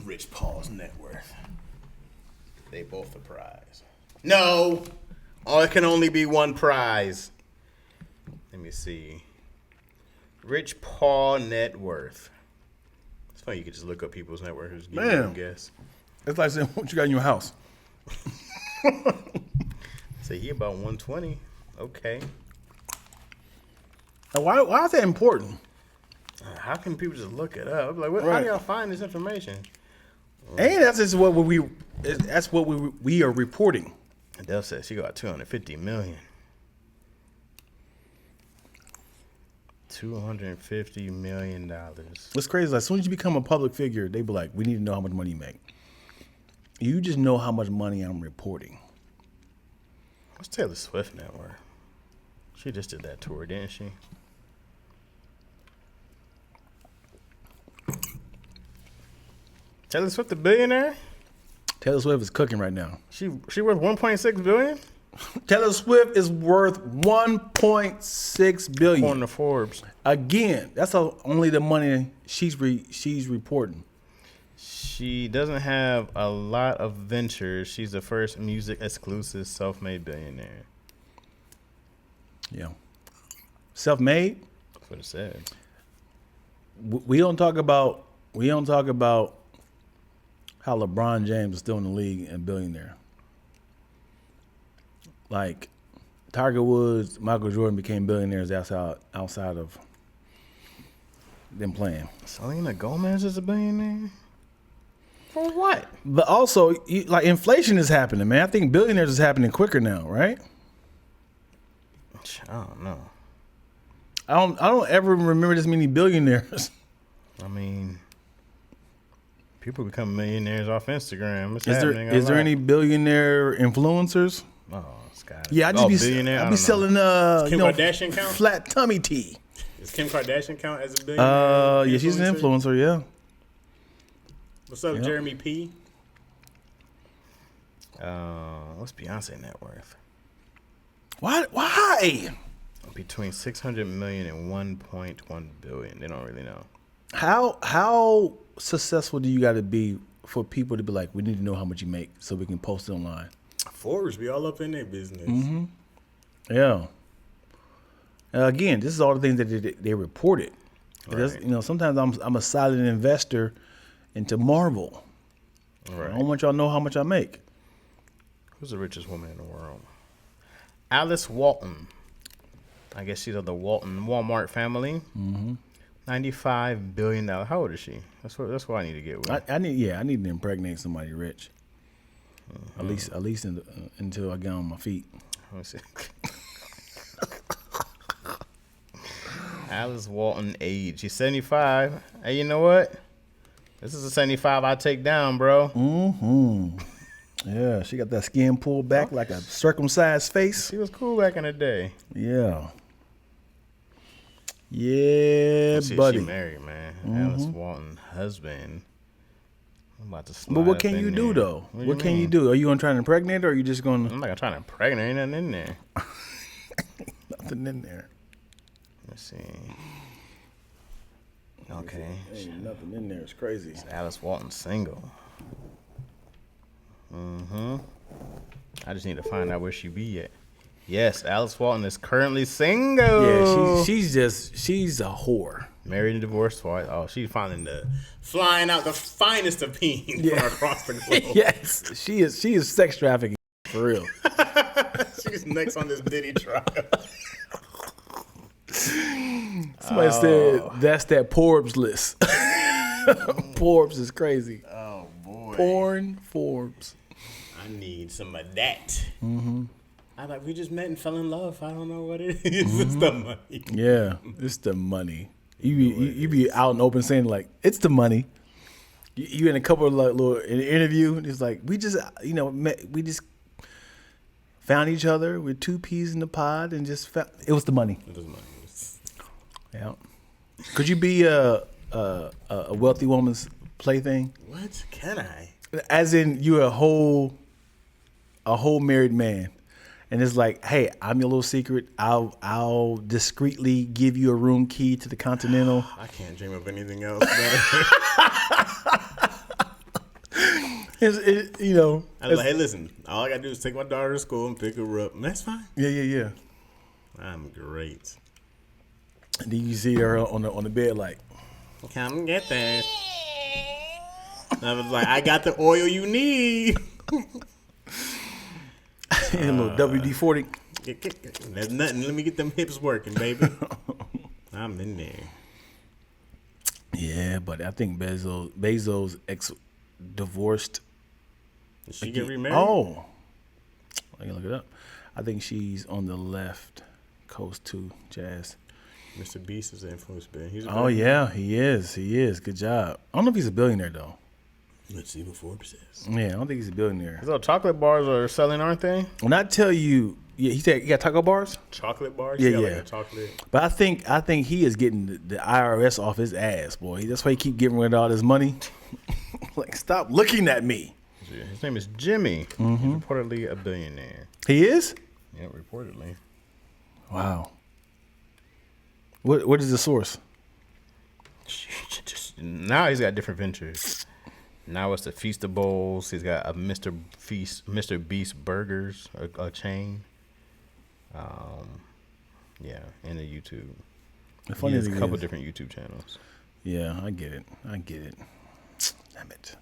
Rich Paul's net worth? They both a prize. No! Oh, it can only be one prize. Let me see. Rich Paul net worth. It's funny you could just look up people's net worth. Just give you a guess. It's like saying, what you got in your house? Say he about 120. Okay. Why is that important? How can people just look it up? Like, how do y'all find this information? And that's just what we are reporting. Adele says she got $250 million. $250 million. What's crazy is as soon as you become a public figure, they be like, we need to know how much money you make. You just know how much money I'm reporting. What's Taylor Swift net worth? She just did that tour, didn't she? Taylor Swift a billionaire? Taylor Swift is cooking right now. She worth $1.6 billion? Taylor Swift is worth $1.6 billion. According to Forbes. Again, that's only the money she's reporting. She doesn't have a lot of ventures. She's the first music exclusive self-made billionaire. Yeah. Self-made? That's what it said. We don't talk about how LeBron James is still in the league and billionaire. Like Tiger Woods, Michael Jordan became billionaires outside of them playing. Selena Gomez is a billionaire? For what? But also, like inflation is happening, man. I think billionaires is happening quicker now, right? I don't know. I don't ever remember this many billionaires. I mean, people become millionaires off Instagram. Is there any billionaire influencers? Oh, Scott. Yeah, I be selling Kim Kardashian count? Flat tummy tea. Does Kim Kardashian count as a billionaire? Yeah, she's an influencer. Yeah. What's up, Jeremy P? What's Beyonce net worth? Why? Between 600 million and 1.1 billion. They don't really know. How successful do you got to be for people to be like, we need to know how much you make so we can post it online? Forbes be all up in their business. Mm-hmm. Yeah. Again, this is all the things that they reported. Right. Sometimes I'm a silent investor into Marvel. Right. I don't want y'all to know how much I make. Who's the richest woman in the world? Alice Walton. I guess she's of the Walmart family. Mm-hmm. $95 billion. How old is she? That's what I need to get with. I need to impregnate somebody rich. Mm-hmm. At least until I get on my feet. Let me see. Alice Walton age. She's 75. Hey, you know what? This is a 75 I take down, bro. Mm-hmm. Yeah, she got that skin pulled back like a circumcised face. She was cool back in the day. Yeah. Yeah, buddy. She married, man. Mm-hmm. Alice Walton, husband. I'm about to slide. But what can you do, though? What can you do? Are you going to try to impregnate her, or are you just going to... I'm not going to try to impregnate. Ain't nothing in there. Nothing in there. Let's see. Okay. Ain't nothing in there. It's crazy. It's Alice Walton single. Mm-hmm. I just need to find out where she be at. Yes, Alice Walton is currently single. Yeah, she's a whore. Married and divorced twice. Oh, she's flying out the finest of peens from across the globe. Yes, she is sex trafficking for real. She's next on this Diddy trial. Somebody said that's that Forbes list. Forbes is crazy. Oh boy. Porn Forbes. I need some of that. Mm-hmm. We just met and fell in love. I don't know what it is. Mm-hmm. It's the money. Yeah, it's the money. You be out in open saying like it's the money. You in a couple of little in an interview. And it's like we just we just found each other with two peas in the pod and just found it was the money. It was money. Yeah. Could you be a wealthy woman's plaything? What can I? As in you're a whole married man. And it's like, hey, I'm your little secret. I'll discreetly give you a room key to the Continental. I can't dream of anything else. You know. I was like, hey, listen, all I gotta do is take my daughter to school and pick her up, and that's fine. Yeah. I'm great. And then you see her on the bed like, come get this. I was like, I got the oil you need. a little WD-40. There's nothing. Let me get them hips working, baby. I'm in there. Yeah, but I think Bezos divorced. Did she get remarried? Oh, I can look it up. I think she's on the left coast too, Jazz. Mr. Beast is an influence man. Oh yeah, he is. Good job. I don't know if he's a billionaire though. Let's see what Forbes says. Yeah, I don't think he's a billionaire. So chocolate bars are selling, aren't they? When I tell you, yeah, he said you got taco bars. Chocolate bars. Yeah. Like a chocolate. But I think he is getting the IRS off his ass, boy. That's why he keep giving away all this money. Like, stop looking at me. His name is Jimmy. He's reportedly a billionaire. He is? Yeah, reportedly. Wow. What is the source? Now he's got different ventures. Now it's the Feast of Bowls. He's got a Mr. Beast Burgers, a chain. Yeah, and a YouTube. He has a couple different YouTube channels. Yeah, I get it. Damn it.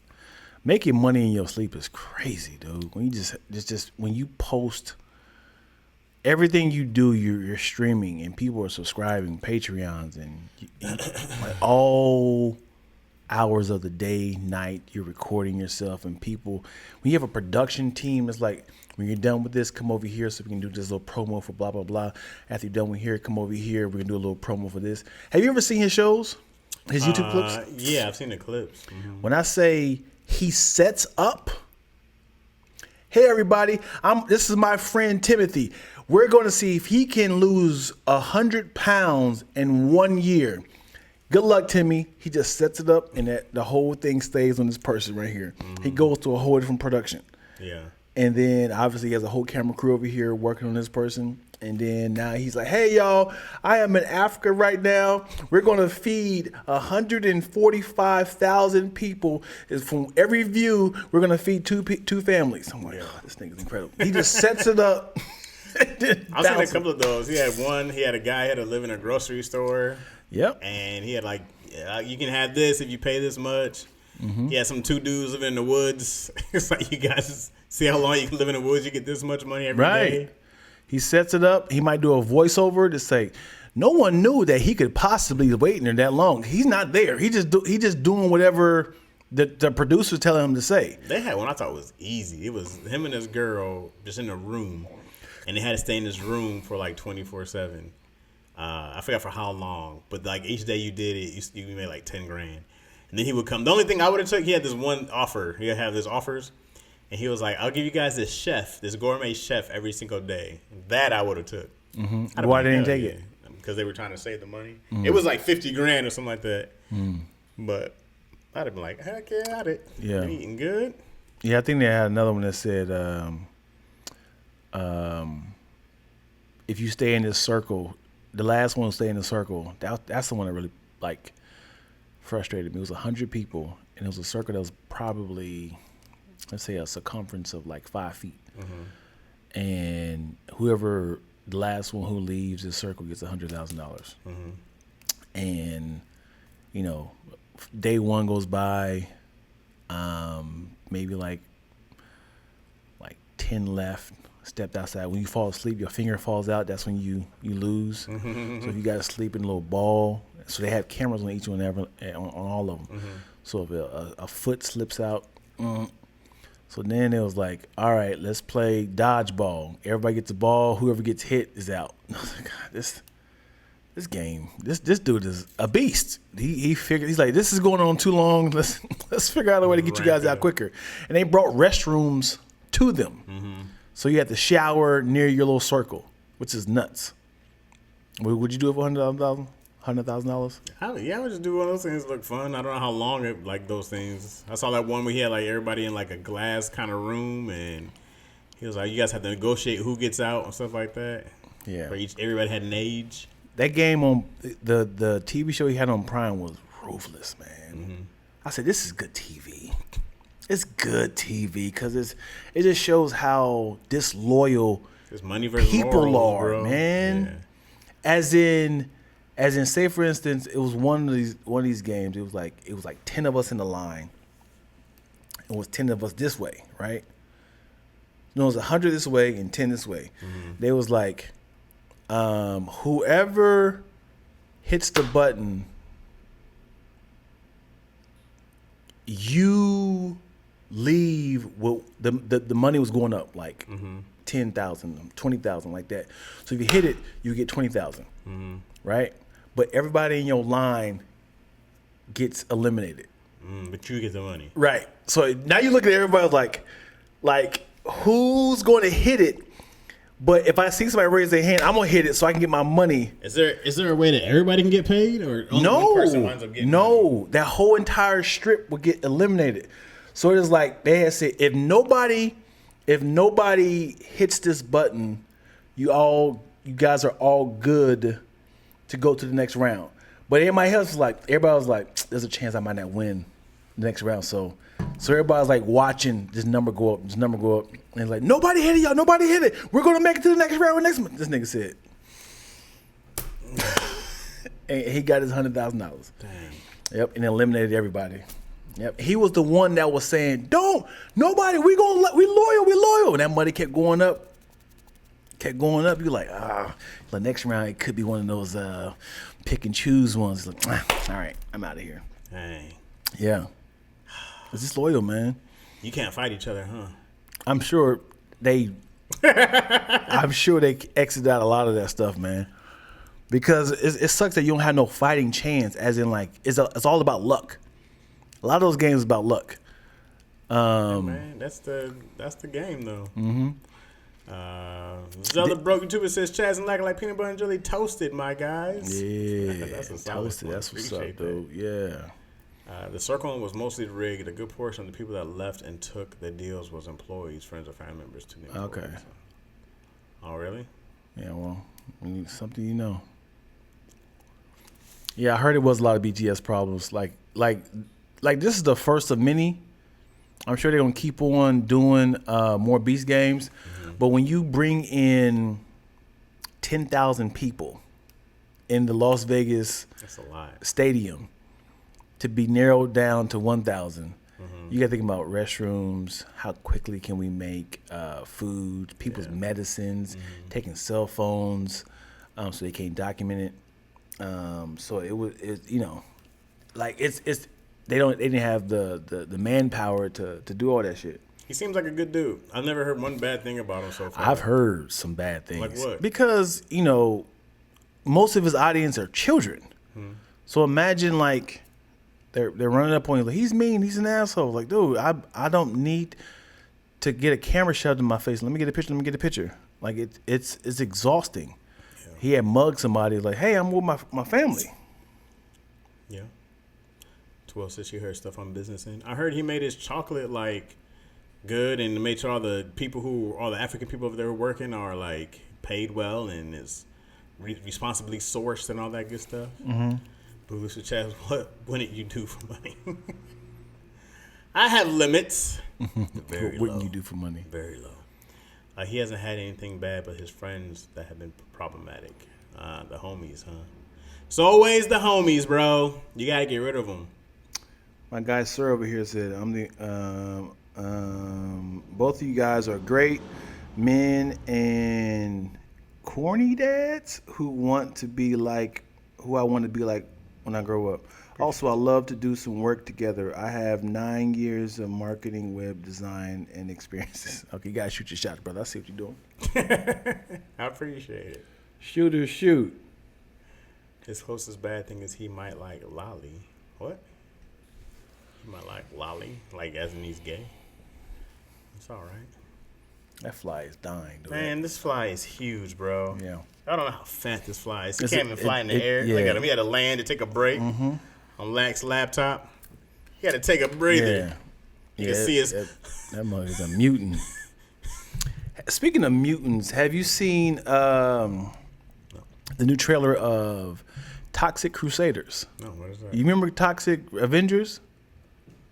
Making money in your sleep is crazy, dude. When you just when you post everything you do, you're streaming and people are subscribing, Patreons, and like all hours of the day, night, you're recording yourself, and people, when you have a production team, it's like, when you're done with this, come over here so we can do this little promo for blah, blah, blah. After you're done with here, come over here, we're going to do a little promo for this. Have you ever seen his shows? His YouTube clips? Yeah, I've seen the clips. Mm-hmm. When I say he sets up, hey everybody, this is my friend Timothy. We're going to see if he can lose 100 pounds in 1 year. Good luck, Timmy. He just sets it up, and the whole thing stays on this person right here. Mm-hmm. He goes to a whole different production. Yeah. And then, obviously, he has a whole camera crew over here working on this person. And then now he's like, hey, y'all, I am in Africa right now. We're going to feed 145,000 people. From every view, we're going to feed two families. I'm like, oh, this thing is incredible. He just sets it up. I've seen a couple of those. He had a guy had to live in a grocery store. Yep. And he had like, you can have this if you pay this much. Mm-hmm. He had some two dudes living in the woods. It's like, you guys see how long you can live in the woods. You get this much money every day. He sets it up. He might do a voiceover to say, no one knew that he could possibly wait in there that long. He's not there. He just doing whatever the producers telling him to say. They had one I thought was easy. It was him and this girl just in a room, and they had to stay in this room for like 24/7. I forgot for how long, but like each day you did it, you made like 10 grand. And then he would come. The only thing I would have took, he had this one offer. He would have this offers. And he was like, I'll give you guys this gourmet chef every single day. That I would have took. Mm-hmm. Why didn't they take it? Because they were trying to save the money. Mm-hmm. It was like 50 grand or something like that. Mm. But I'd have been like, heck yeah, at it. Yeah. Been eating good. Yeah, I think they had another one that said, if you stay in this circle, the last one to stay in the circle, that's the one that really like frustrated me. It was 100 people, and it was a circle that was probably, let's say, a circumference of like 5 feet. Mm-hmm. And whoever, the last one who leaves this circle gets $100,000. Mm-hmm. And, day one goes by, maybe like 10 left. Stepped outside. When you fall asleep, your finger falls out. That's when you lose. Mm-hmm. So if you got to sleep in a little ball. So they have cameras on each one, on all of them. Mm-hmm. So if a foot slips out, so then it was like, all right, let's play dodgeball. Everybody gets a ball. Whoever gets hit is out. I was like, God, this game, this dude is a beast. He figured, he's like, this is going on too long. Let's figure out a way to get you guys out quicker. And they brought restrooms to them. Mm-hmm. So you had to shower near your little circle, which is nuts. Would you do it for $100,000? Yeah, I would just do one of those things. Look fun. I don't know how long it like those things. I saw that one where he had like everybody in like a glass kind of room, and he was like, "You guys have to negotiate who gets out and stuff like that." Yeah. Where everybody had an age. That game on the TV show he had on Prime was ruthless, man. Mm-hmm. I said, "This is good TV." It's good TV because it just shows how disloyal It's money versus people morals, are, bro. man. Yeah. As in, say for instance, it was one of these games. It was like 10 of us in the line. It was 10 of us this way, right? No, it was 100 this way and 10 this way. Mm-hmm. They was like, whoever hits the button, you leave. Well, the money was going up like 10,000, 20,000, like that. So if you hit it, you get 20,000, right? But everybody in your line gets eliminated. But you get the money. Right. So now you look at everybody like who's going to hit it? But if I see somebody raise their hand, I'm gonna hit it so I can get my money. Is there a way that everybody can get paid, or only one person winds up getting money? That whole entire strip would get eliminated. So it is like they had said, if nobody hits this button, you guys are all good to go to the next round. But everybody was like, there's a chance I might not win the next round. So everybody's like watching this number go up, and it's like, nobody hit it, y'all. Nobody hit it. We're gonna make it to the next round. This nigga said, and he got his $100,000. Dang. Yep, and eliminated everybody. Yep, he was the one that was saying, we loyal. And that money kept going up. You're like, the next round it could be one of those pick and choose ones. Like, all right, I'm out of here. Dang. Yeah. It's just loyal, man. You can't fight each other, huh? I'm sure they exit out a lot of that stuff, man. Because it sucks that you don't have no fighting chance, as in like it's all about luck. A lot of those games is about luck. Man, that's the game though. Mm-hmm. Zelda broke YouTuber says Chaz and like peanut butter and jelly toasted, my guys. Yeah, that's a toasted. That's what's up, dude. Yeah. The circle was mostly rigged. A good portion of the people that left and took the deals was employees, friends, or family members to the employees. Okay. Oh, really? Yeah, well, something you know. Yeah, I heard it was a lot of BGS problems. Like this is the first of many. I'm sure they're gonna keep on doing more Beast games, but when you bring in 10,000 people in the Las Vegas That's a lot. stadium to be narrowed down to 1,000, you got to think about restrooms. How quickly can we make food, people's medicines, taking cell phones, so they can't document it. So they didn't have the manpower to do all that shit. He seems like a good dude. I've never heard one bad thing about him so far. I've heard some bad things. Like what? Because most of his audience are children. So imagine like they're running up on you like, he's mean, he's an asshole. Like, dude, I don't need to get a camera shoved in my face. Let me get a picture. Like it's exhausting. Yeah. He had mugged somebody like, hey, I'm with my family. Yeah. 12 said she heard stuff on business end. I heard he made his chocolate like good and made sure all the African people over there who are working are like paid well and is responsibly sourced and all that good stuff. Booster Chaz, what wouldn't you do for money? I have limits. What wouldn't you do for money? Very low. He hasn't had anything bad, but his friends that have been problematic. The homies, huh? It's always the homies, bro. You gotta get rid of them. My guy Sir over here said, both of you guys are great men and corny dads who I want to be like when I grow up. Also, I love to do some work together. I have 9 years of marketing, web design, and experiences. Okay, you gotta shoot your shots, brother. I see what you're doing. I appreciate it. Shoot. His closest bad thing is he might like Lolly. What? He might like Lolly, like as in he's gay. It's all right. That fly is dying, dude. Man, this fly is huge, bro. Yeah. I don't know how fat this fly is. He can't even fly in the air. Yeah. Look at him. He had to land to take a break on Lack's laptop. He had to take a breather. Yeah. You can see his... That mug is a mutant. Speaking of mutants, have you seen the new trailer of Toxic Crusaders? No, what is that? You remember Toxic Avengers?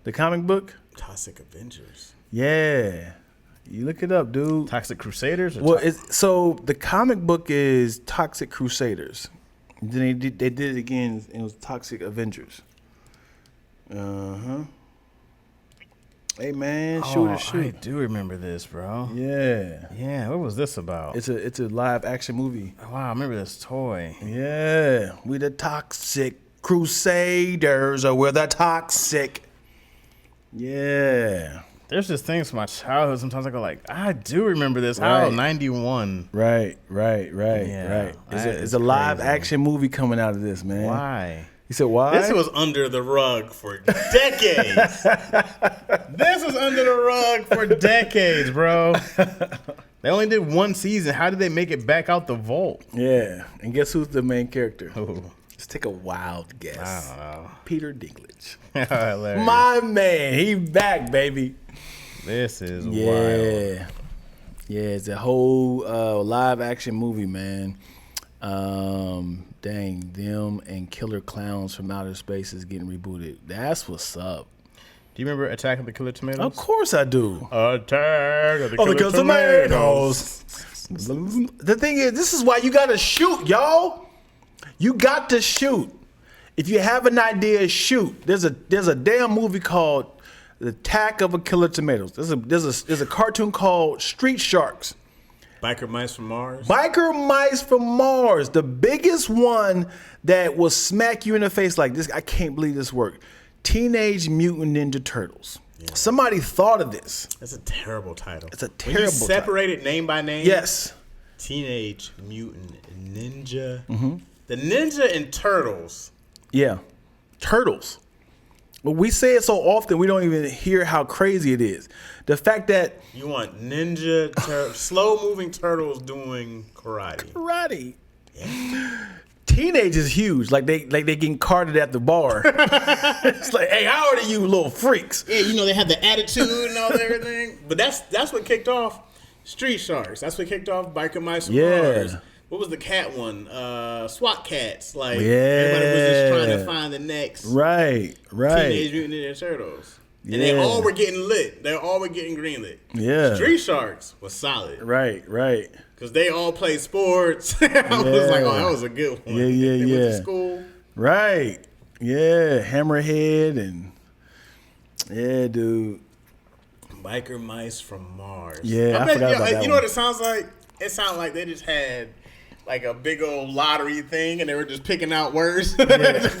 The comic book? Toxic Avengers. Yeah. You look it up, dude. Toxic Crusaders? Or Well, so the comic book is Toxic Crusaders. Then they did it again. It was Toxic Avengers. Hey man, shoot or shoot. I do remember this, bro. Yeah. Yeah, what was this about? It's a live action movie. Wow, I remember this toy. Yeah. We the Toxic Crusaders, or we're the toxic. Yeah. There's just things from my childhood. Sometimes I go like, I do remember this. How? Right. 91. Right. Yeah, Right. that It's is a live crazy. action movie coming out of this, man. Why? You said why? This was under the rug for decades. This was under the rug for decades, bro. They only did one season. How did they make it back out the vault? Yeah. And guess who's the main character? Who? Let's take a wild guess. I don't know. Peter Dinklage. Hilarious. My man, he back, baby. This is wild. Yeah. Yeah, it's a whole live action movie, man. Dang, them and Killer Clowns from Outer Space is getting rebooted. That's what's up. Do you remember Attack of the Killer Tomatoes? Of course I do. Attack of the Oh, Killer because Tomatoes. tomatoes. The thing is, this is why you gotta shoot, y'all. You got to shoot. If you have an idea, shoot. There's a damn movie called The Attack of a Killer Tomatoes. There's a cartoon called Street Sharks. Biker Mice from Mars. Biker Mice from Mars, the biggest one that will smack you in the face like this. I can't believe this worked. Teenage Mutant Ninja Turtles. Yeah. Somebody thought of this. That's a terrible title. It's a When terrible you separate it name by name. Yes. Teenage Mutant Ninja. Mm-hmm. The Ninja and Turtles. Yeah. Turtles. But we say it so often we don't even hear how crazy it is. The fact that you want slow moving turtles doing karate. Karate. Yeah. Teenage is huge. Like they getting carted at the bar. It's like, hey, how old are you, little freaks? Yeah, you know they have the attitude and all everything. But that's what kicked off Street Sharks. That's what kicked off Biker Mice from Mars. What was the cat one? SWAT cats. Like everybody was just trying to find the next Teenage Mutant Ninja Turtles. And they all were getting lit. They all were getting greenlit. Yeah. Street Sharks was solid. Right. Because they all played sports. I was like, oh, that was a good one. Yeah. They went to school. Right. Yeah. Hammerhead and dude. Biker Mice from Mars. Yeah, I forgot about that. You know what it sounds like? It sounds like they just had like a big old lottery thing, and they were just picking out words to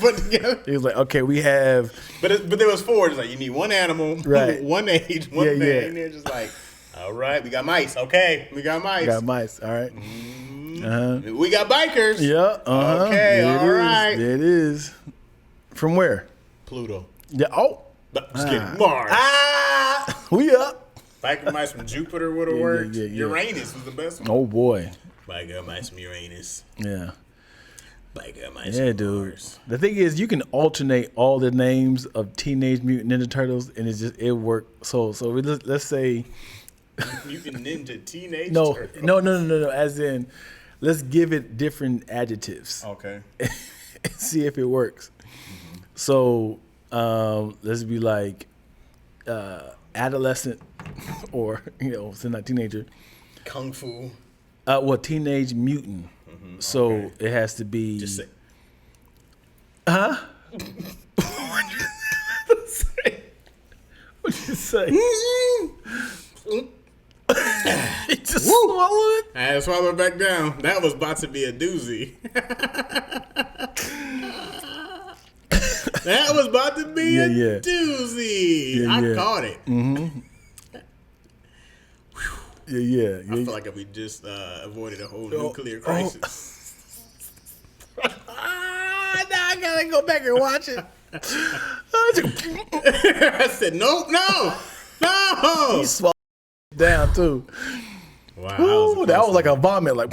put together. It was like, okay, we have, but there was four. It's like you need one animal, right? One age, one thing. Yeah. And they're just like, all right, we got mice. Okay, we got mice. All right. We got bikers. Yeah. Okay. All right. There it is. From where? Pluto. Yeah. Oh. Just kidding. Mars. We up. Biker Mice from Jupiter would have worked. Yeah. Uranus was the best one. Oh boy. Biker Mice from Uranus. Yeah. Biker Mice Yeah, from dude. Mars. The thing is, you can alternate all the names of Teenage Mutant Ninja Turtles, and it worked. So let's say. Mutant Ninja Teenage No. Turtles. As in, let's give it different adjectives. Okay. And see if it works. Mm-hmm. So let's be like adolescent, or so not teenager. Kung Fu. Teenage Mutant. Mm-hmm. So it has to be. Just say. Huh? What'd you say? He just swallowed it. I had to swallow it back down. That was about to be a doozy. That was about to be a doozy. I caught it. Mm-hmm. Yeah. I feel like we just avoided a whole nuclear crisis. Now I gotta go back and watch it. I said, no. He swallowed it down too. Wow. That was like a vomit. Like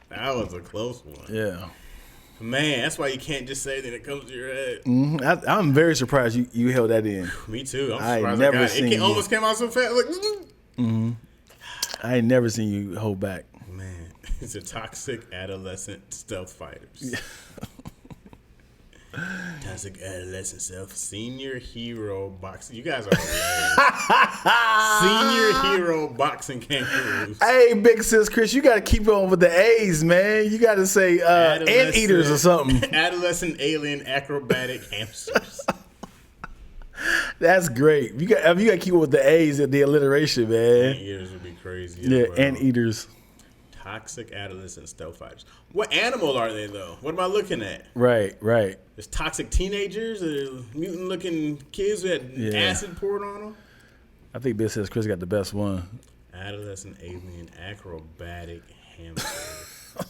that was a close one. Yeah. Man, that's why you can't just say that it comes to your head. Mm-hmm. I'm very surprised you held that in. Me too. I'm I surprised never I got seen it. Almost came out so fast. Like, mm-hmm. I ain't never seen you hold back. Man, it's a toxic adolescent stealth fighters. Toxic adolescent self. Senior hero boxing. You guys are hilarious. Senior hero boxing kangaroos. Hey, big sis Chris, you got to keep on with the A's, man. You got to say anteaters or something. Adolescent alien acrobatic hamsters. That's great. You got to keep up with the A's and the alliteration, man. Anteaters would be crazy. Yeah, anteaters. Toxic adolescent stealth fighters. What animal are they, though? What am I looking at? Right. There's toxic teenagers, mutant-looking kids who had acid poured on them. I think Big Sis Chris got the best one. Adolescent alien acrobatic hamster.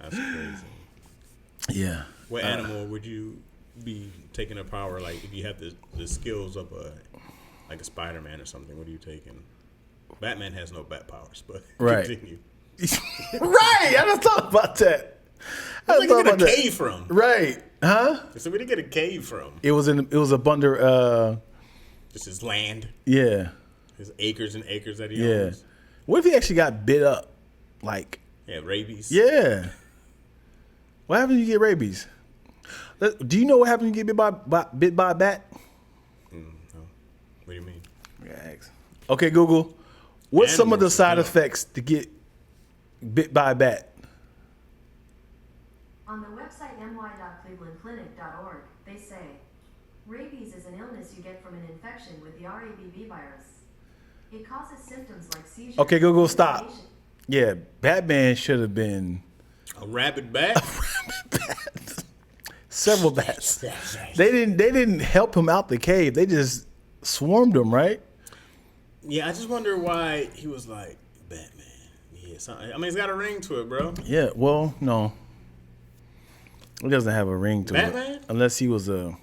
That's crazy. Yeah. What animal would you be taking a power, like if you have the skills of a Spider-Man or something? What are you taking? Batman has no bat powers, but continue. Right, I just thought about that. Where did they get a cave from? Right, huh? So where did they get a cave from? It was up under. Just his land. Yeah. His acres and acres that he owns. What if he actually got bit up? Like. Yeah, rabies. Yeah. What happens when you get rabies? Do you know what happens when you get bit by a bat? No. What do you mean? Okay, Google. What's some of the side effects to get bit by a bat? On the website my.clevelandclinic.org, they say, rabies is an illness you get from an infection with the RABV virus. It causes symptoms like seizures. Okay, Google, stop. Yeah, Batman should have been a rabid bat. Several bats. They didn't help him out the cave. They just swarmed him, right? Yeah, I just wonder why he was like Batman. Yeah, I mean, it's got a ring to it, bro. Yeah, well, no. It doesn't have a ring to Batman? it. Unless he was I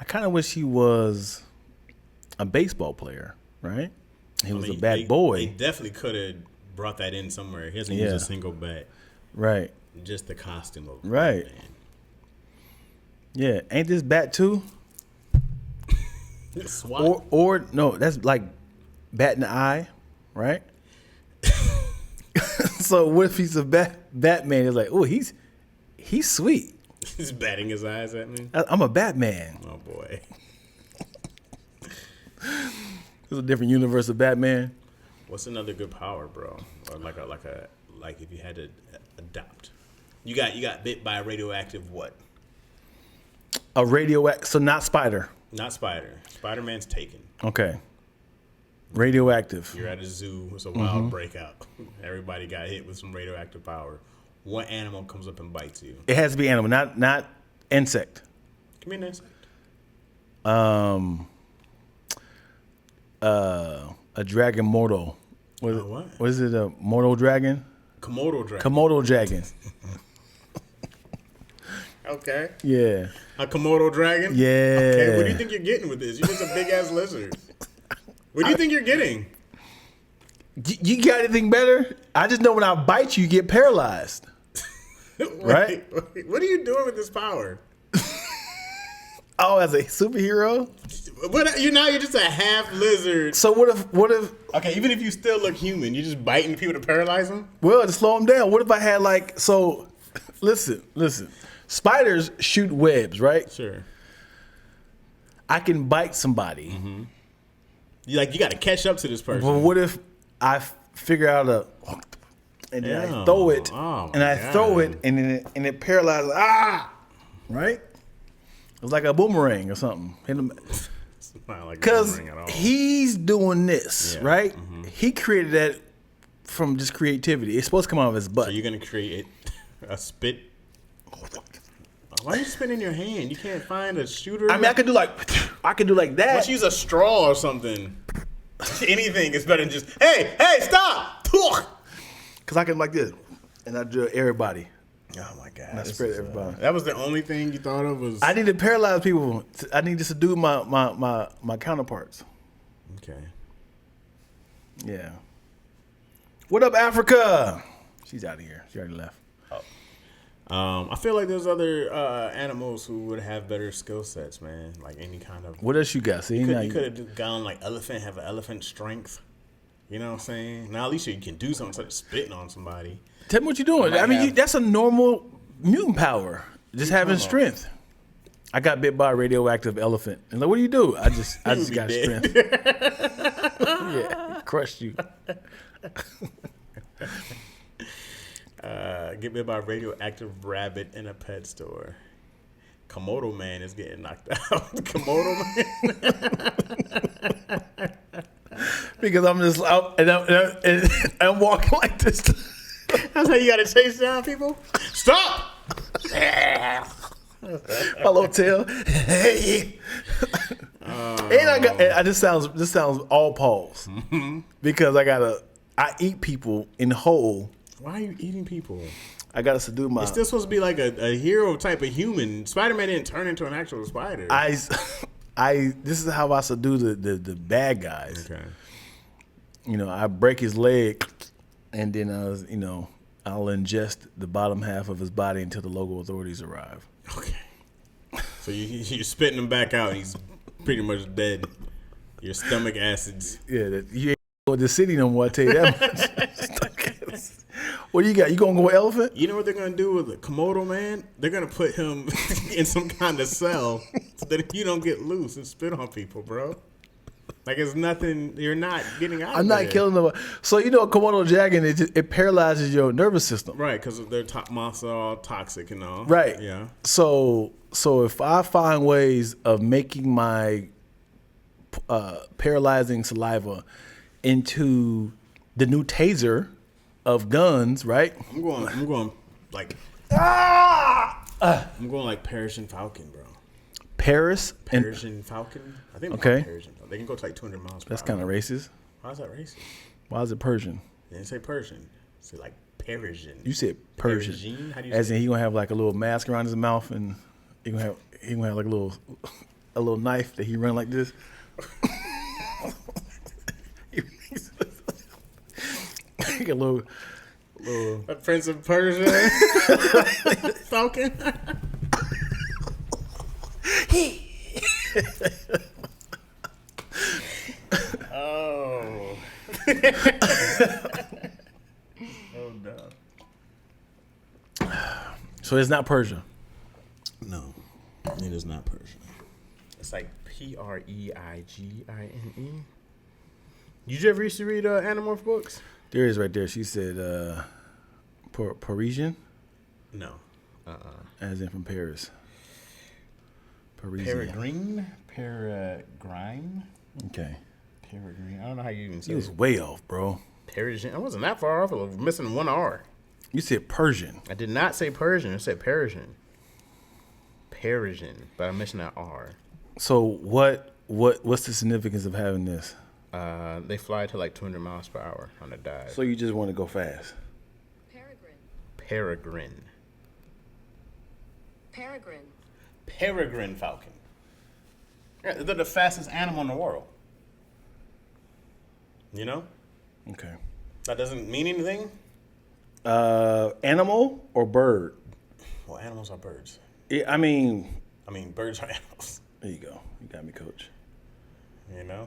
kind of wish he was a baseball player, right? He was a bad boy. They definitely could have brought that in somewhere. He hasn't used a single bat. Right. Just the costume of right. Batman. Yeah, ain't this bat too? SWAT? Or no, that's like bat in the eye, right? So what if he's a Batman? It's like, oh, he's sweet. He's batting his eyes at me. I'm a Batman. Oh boy. There's a different universe of Batman. What's another good power, bro? Or like if you had to adopt. You got bit by a radioactive what? A radioactive, so not spider. Not spider. Spider-Man's taken. Okay. Radioactive. You're at a zoo. It's a wild breakout. Everybody got hit with some radioactive power. What animal comes up and bites you? It has to be animal, not insect. Give me an insect. A dragon mortal. What? What is it? A mortal dragon? Komodo dragon. Komodo dragon. Okay. Yeah. A Komodo dragon? Yeah. Okay, what do you think you're getting with this? You're just a big-ass lizard. What do you think you're getting? You got anything better? I just know when I bite you, you get paralyzed. Right? Wait, what are you doing with this power? Oh, as a superhero? You're just a half lizard. So what if Okay, even if you still look human, you're just biting people to paralyze them? well, to slow them down, what if I had listen. Spiders shoot webs, right? Sure. I can bite somebody. Mm-hmm. You got to catch up to this person. But what if I figure out and then I throw it, and then it paralyzes. Right? It's like a boomerang or something. Because he's doing this, right? Mm-hmm. He created that from just creativity. It's supposed to come out of his butt. So you're gonna create a spit. Why are you spitting in your hand? You can't find a shooter. I mean, I could do like that. Let's use a straw or something. Anything is better than just hey, stop. Because I can like this, and I drill everybody. Oh my god! And I spread everybody. That was the only thing you thought of was. I need to paralyze people. I need to subdue my counterparts. Okay. Yeah. What up, Africa? She's out of here. She already left. I feel like there's other animals who would have better skill sets, man. Like any kind of. What else you got? See, you could have gone like elephant, have an elephant strength. You know what I'm saying? Now at least you can do something such as spitting on somebody. Tell me what you're doing. I mean, that's a normal mutant power. just having strength. I got bit by a radioactive elephant. And like, what do you do? I just got strength. Yeah, crushed you. Get bit by a radioactive rabbit in a pet store. Komodo man is getting knocked out. Komodo man. Because I'm just out and I'm walking like this. That's how you gotta chase down people. Stop! My little tail. Hey. And this sounds all pause. Because I eat people in whole. Why are you eating people? I gotta subdue my. It's still supposed to be like a hero type of human. Spider-Man didn't turn into an actual spider. This is how I subdue the bad guys. Okay. You know, I break his leg, and then I'll ingest the bottom half of his body until the local authorities arrive. Okay. So you're spitting him back out, and he's pretty much dead. Your stomach acids. Yeah, you ain't go to the city no more. I tell you that much. What do you got? You gonna go elephant? You know what they're gonna do with the Komodo man? They're gonna put him in some kind of cell so that you don't get loose and spit on people, bro. Like it's nothing. You're not getting out. I'm not killing them. So Komodo dragon, it paralyzes your nervous system. Right, because their top monsters are all toxic and all. Right. Yeah. So if I find ways of making my paralyzing saliva into the new taser of guns, right? I'm going like I'm going like Persian Falcon, bro. Persian Falcon. I think okay. Persian. They can go to like 200 miles per That's hour. kind of racist. Why is that racist? Why is it Persian? They didn't say Persian. Say like Persian. You said Persian. Persian? How do you As say in he gonna have like a little mask around his mouth, and he gonna have like a little knife that he run like this. Like a little a Prince of Persia Falcon. Oh. Oh no. So it's not Persia. No, it is not Persia. It's like Preigine. Did you ever used to read Animorph books? There it is right there. She said Parisian? No. As in from Paris. Parisian. Peregrine? Okay. Peregrine. I don't know how you even say He was it. way off, bro. Persian. I wasn't that far off. I was missing one R. You said Persian. I did not say Persian. I said Persian. Persian. But I'm missing that R. So what's the significance of having this? They fly to like 200 miles per hour on a dive. So you just want to go fast? Peregrine. Peregrine Falcon. Yeah, they're the fastest animal in the world. You know? Okay. That doesn't mean anything? Animal or bird? Well, animals are birds. Yeah, I mean, birds are animals. there you go. You got me, coach. You know?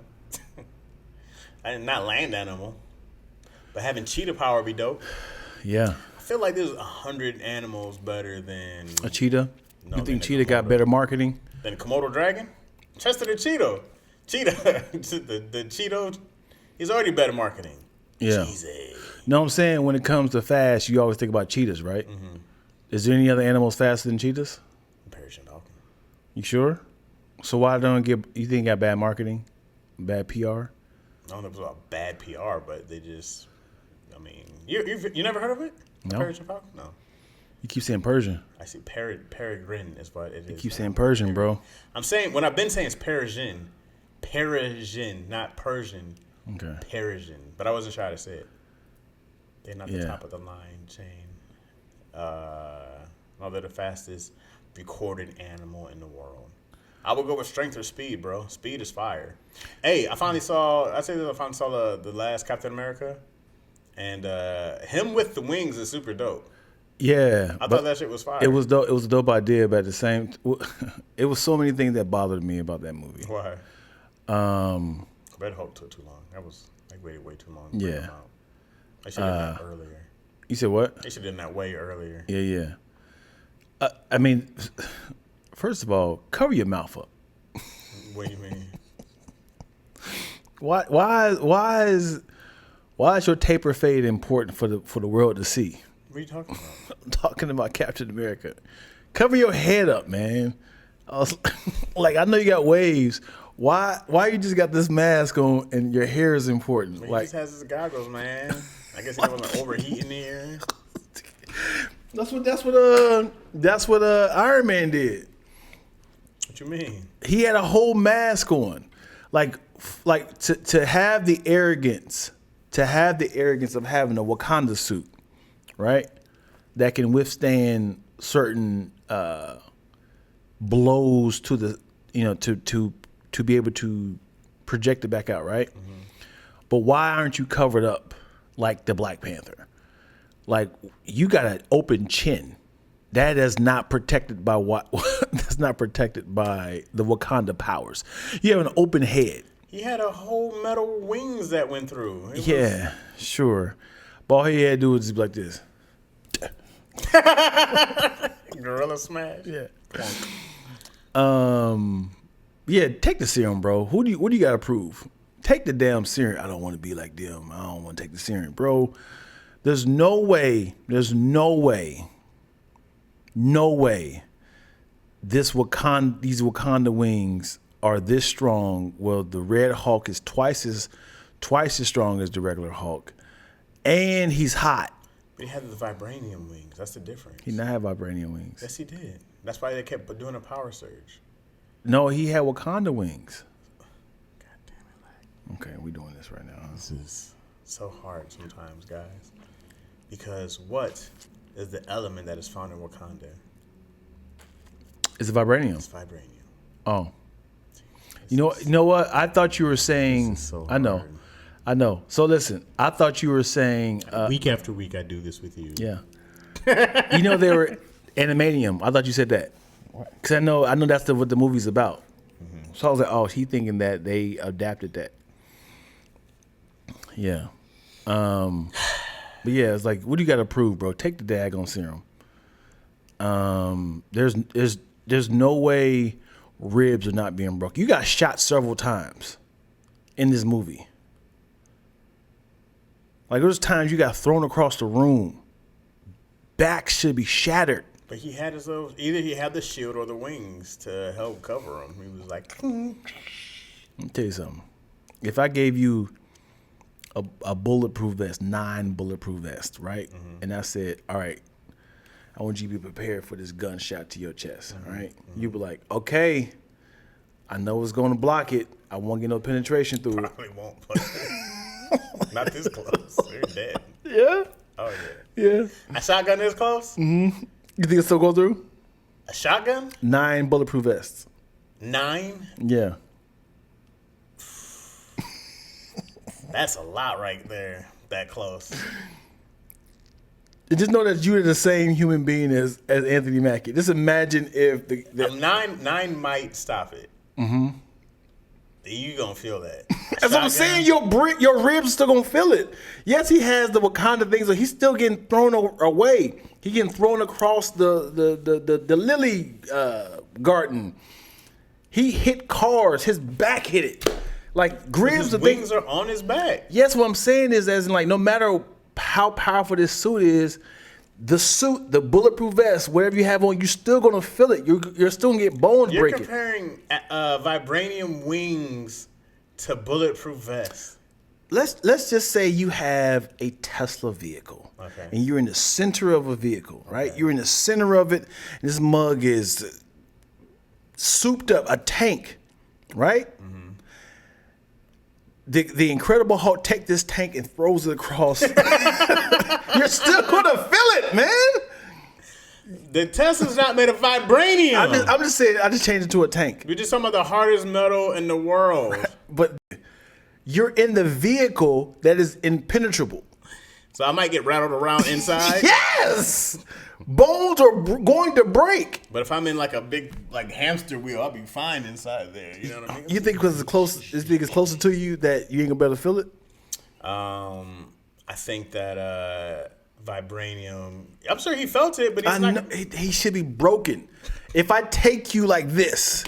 Not land animal. But having cheetah power would be dope. Yeah. I feel like there's 100 animals better than... A cheetah? No, You think than a cheetah got Komodo. better marketing? Than a Komodo dragon? Chester the Cheeto. the Cheeto, he's already better marketing. Yeah. Cheesy. No, I'm saying when it comes to fast, you always think about cheetahs, right? Mm-hmm. Is there any other animals faster than cheetahs? Persian Falcon. You sure? So why don't you think it got bad marketing? Bad PR? I don't know if it's about bad PR, but they just... you never heard of it? No. Persian Falcon? No. You keep saying Persian. I see Peregrine is what it is. You keep saying Persian, bro. I'm saying, what I've been saying is Persian. Persian, not Persian. Okay. Persian. But I wasn't sure how to say it. They're not the Yeah. top of the line chain. No, they're the fastest recorded animal in the world. I would go with strength or speed, bro. Speed is fire. Hey, I finally saw the last Captain America. And him with the wings is super dope. Yeah. I thought that shit was fire. It was dope. It was a dope idea, but at the same, it was so many things that bothered me about that movie. Why? Red Hulk took too long. That was waited way too long. To bring Yeah. him out. They should have done that earlier. You said what? They should have done that way earlier. Yeah. I mean, first of all, cover your mouth up. What do you mean? Why is your taper fade important for the world to see? What are you talking about? I'm talking about Captain America. Cover your head up, man. I was like, I know you got waves. Why you just got this mask on and your hair is important? He Like, just has his goggles, man. I guess he wasn't overheating here. that's what Iron Man did. What you mean? He had a whole mask on, like to have the arrogance of having a Wakanda suit, right? That can withstand certain blows to the, to be able to project it back out, right? Mm-hmm. But why aren't you covered up like the Black Panther? Like, you got an open chin. That is not protected by what? That's not protected by the Wakanda powers. You have an open head. He had a whole metal wings that went through. Sure. But all he had to do was just be like this. Gorilla smash. Yeah. Yeah. Take the serum, bro. What do you got to prove? Take the damn serum. I don't want to be like them. I don't want to take the serum, bro. There's no way. These Wakanda wings are this strong. Well, the Red Hulk is twice as strong as the regular Hulk, and he's hot. But he had the vibranium wings. That's the difference. He did not have vibranium wings. Yes, he did. That's why they kept doing a power surge. No, he had Wakanda wings. God damn it, Lack. Okay, we doing this right now. This is so hard sometimes, guys. Because what is the element that is found in Wakanda? It's vibranium. It's vibranium. Oh. You know what? I thought you were saying. So I know. So listen, I thought you were saying. Week after week, I do this with you. Yeah. They were animanium. I thought you said that because I know that's what the movie's about. Mm-hmm. So I was like, oh, he thinking that they adapted that. Yeah. But yeah, it's like, what do you got to prove, bro? Take the daggone serum. There's no way ribs are not being broken. You got shot several times in this movie. Like, there's times you got thrown across the room. Back should be shattered. But he had either he had the shield or the wings to help cover him. He was like, Let me tell you something. If I gave you a bulletproof vest, 9 bulletproof vests, right? Mm-hmm. And I said, all right, I want you to be prepared for this gunshot to your chest, mm-hmm. right? Mm-hmm. You'd be like, okay, I know it's going to block it. I won't get no penetration through it. Probably won't. Not this close. You're dead. Yeah? Oh, yeah. Yeah. A shotgun this close? Mm-hmm. You think it still go through? A shotgun? 9 bulletproof vests. 9? Yeah. That's a lot right there. That close. Just know that you're the same human being as Anthony Mackie. Just imagine if the 9 might stop it. Mm-hmm. You gonna feel that. That's what I'm saying. Your ribs still gonna feel it. Yes, he has the Wakanda things, but he's still getting thrown away. He getting thrown across the lily garden. He hit cars. His back hit it. Like Gribbs, his wings are on his back. Yes, what I'm saying is, as in, like, no matter how powerful this suit is, the bulletproof vest, whatever you have on, you're still gonna feel it. You're still gonna get bones breaking. You're comparing vibranium wings to bulletproof vests. Let's just say you have a Tesla vehicle, okay, and you're in the center of a vehicle, right? Okay. You're in the center of it. And this mug is souped up, a tank, right? Mm-hmm. The Incredible Hulk take this tank and throws it across. You're still gonna feel it, man. The Tesla's not made of vibranium. I'm just saying. I just changed it to a tank. You're just some of the hardest metal in the world. But you're in the vehicle that is impenetrable. So I might get rattled around inside. Yes, bones are going to break. But if I'm in like a big hamster wheel, I'll be fine inside there. You know what I mean? You think because this big is closer to you that you ain't gonna be able to feel it? I think that vibranium. I'm sure he felt it, but he's not. He should be broken. If I take you like this,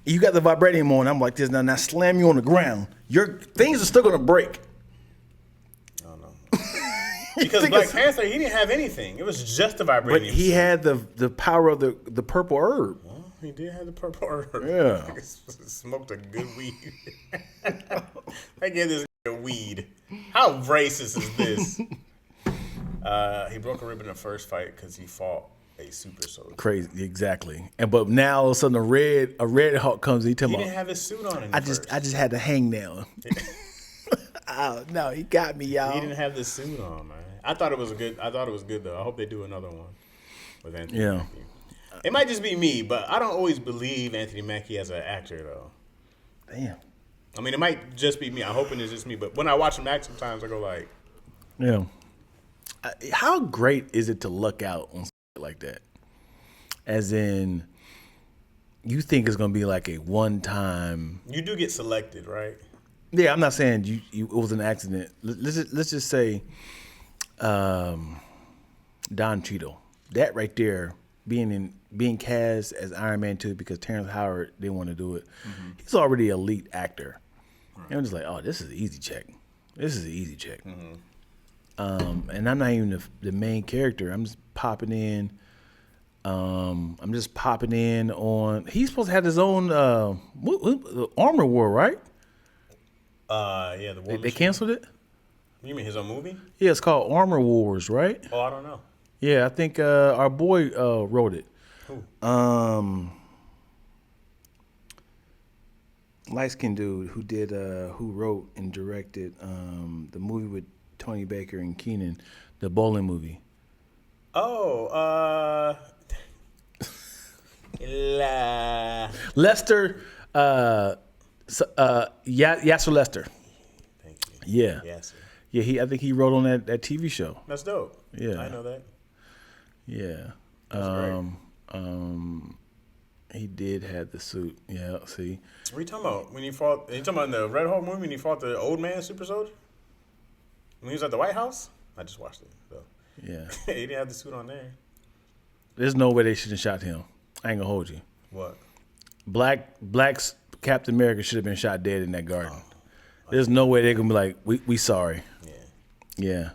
you got the vibranium on, I'm like this, now I slam you on the ground, your things are still going to break. I don't know. Because Black Panther, he didn't have anything. It was just the vibranium. But he had the power of the purple herb. Well, he did have the purple herb. Yeah. He smoked a good weed. I gave this a weed. How racist is this? He broke a rib in the first fight because he fought a super soldier. Crazy, exactly. But now all of a sudden a red Hulk comes. He didn't have his suit on. I just had the hangnail. Oh no, he got me, y'all. He didn't have the suit on, man. I thought it was good though. I hope they do another one with Anthony Mackie. It might just be me, but I don't always believe Anthony Mackie as an actor though. Damn. I mean, it might just be me. I'm hoping it's just me, but when I watch him act, sometimes I go like, yeah. How great is it to luck out on something like that? As in, you think it's gonna be like a one-time. You do get selected, right? Yeah, I'm not saying it was an accident. Let's just say, Don Cheadle, that right there, being cast as Iron Man 2 because Terrence Howard didn't want to do it. Mm-hmm. He's already an elite actor, and I'm just like, oh, this is an easy check. This is an easy check. Mm-hmm. And I'm not even the main character. I'm just popping in. On. He's supposed to have his own Armor War, right? Yeah, the War They canceled it. You mean his own movie? Yeah, it's called Armor Wars, right? Oh, I don't know. Yeah, I think our boy wrote it. Who? Light-skinned dude who wrote and directed the movie with Tony Baker and Keenan, the bowling movie. Oh, Lester, Yasser Lester. Thank you. Yeah. Yes. Yeah, I think he wrote on that TV show. That's dope. Yeah. I know that. Yeah. That's great. He did have the suit. Yeah, see. What are you talking about? Are you talking about in the Red Hulk movie when he fought the old man super soldier? When he was at the White House? I just watched it, so. Yeah. He didn't have the suit on there. There's no way they should have shot him. I ain't gonna hold you. What? Black's Captain America should have been shot dead in that garden. There's no way they're gonna be like, we sorry. Yeah.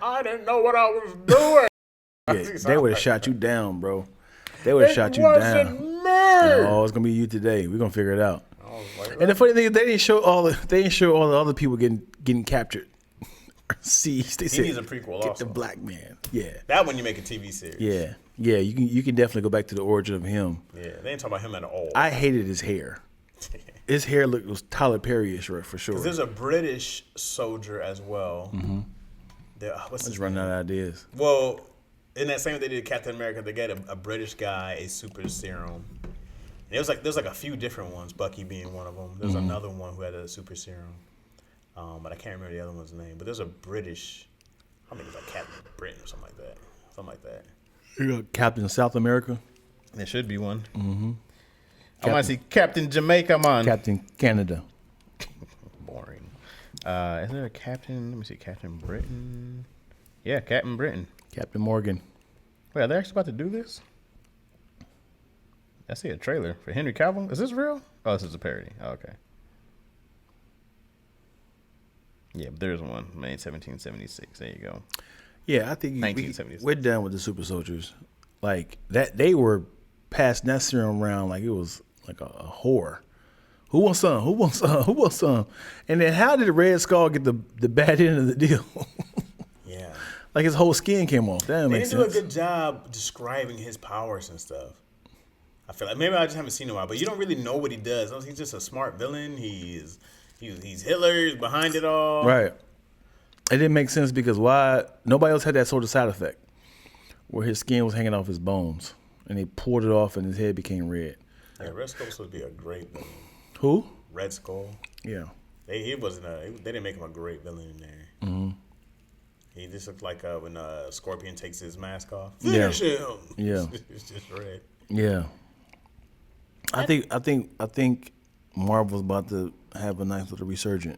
I didn't know what I was doing. Yeah, they would have shot you down, bro. They would have shot you down. Oh, it's gonna be you today. We're gonna figure it out. And the funny thing is, they didn't show all the other people getting captured. Seized. They said, he needs a prequel. Get also. the black man. Yeah. That one you make a TV series. Yeah. You can definitely go back to the origin of him. Yeah, they ain't talking about him at all. I hated his hair. His hair was Tyler Perry-ish, right, for sure. There's a British soldier as well. Mm-hmm. What's Just running out of ideas. Well, in that same way they did Captain America, they got a British guy, a super serum. And there's like a few different ones, Bucky being one of them. There's another one who had a super serum. But I can't remember the other one's name. But there's a British, I think it's like Captain Britain or something like that. You got Captain South America? There should be one. Mm-hmm. I want to see Captain Jamaica, man. Captain Canada. Boring. Is there a Captain? Let me see. Captain Britain. Yeah, Captain Britain. Captain Morgan. Wait, are they actually about to do this? I see a trailer for Henry Cavill. Is this real? Oh, this is a parody. Oh, okay. Yeah, but there's one. May 1776. There you go. Yeah, I think 1976. we're done with the super soldiers. Like that, they were passing that serum around like it was like a whore. Who wants some? Who wants some? Who wants some? And then how did Red Skull get the bad end of the deal? Yeah. Like his whole skin came off. That They makes didn't sense. do a good job describing his powers and stuff. I feel like maybe I just haven't seen him a while, but you don't really know what he does. He's just a smart villain. He's Hitler. He's behind it all. Right. It didn't make sense because why? Nobody else had that sort of side effect where his skin was hanging off his bones and they pulled it off and his head became red. Yeah, Red Skull was supposed to be a great villain. Who? Red Skull. Yeah. He wasn't. They didn't make him a great villain in there. Mm-hmm. He just looked like when Scorpion takes his mask off. Yeah. Finish him. Yeah. It's just red. Yeah. I think Marvel's about to have a nice little resurgence.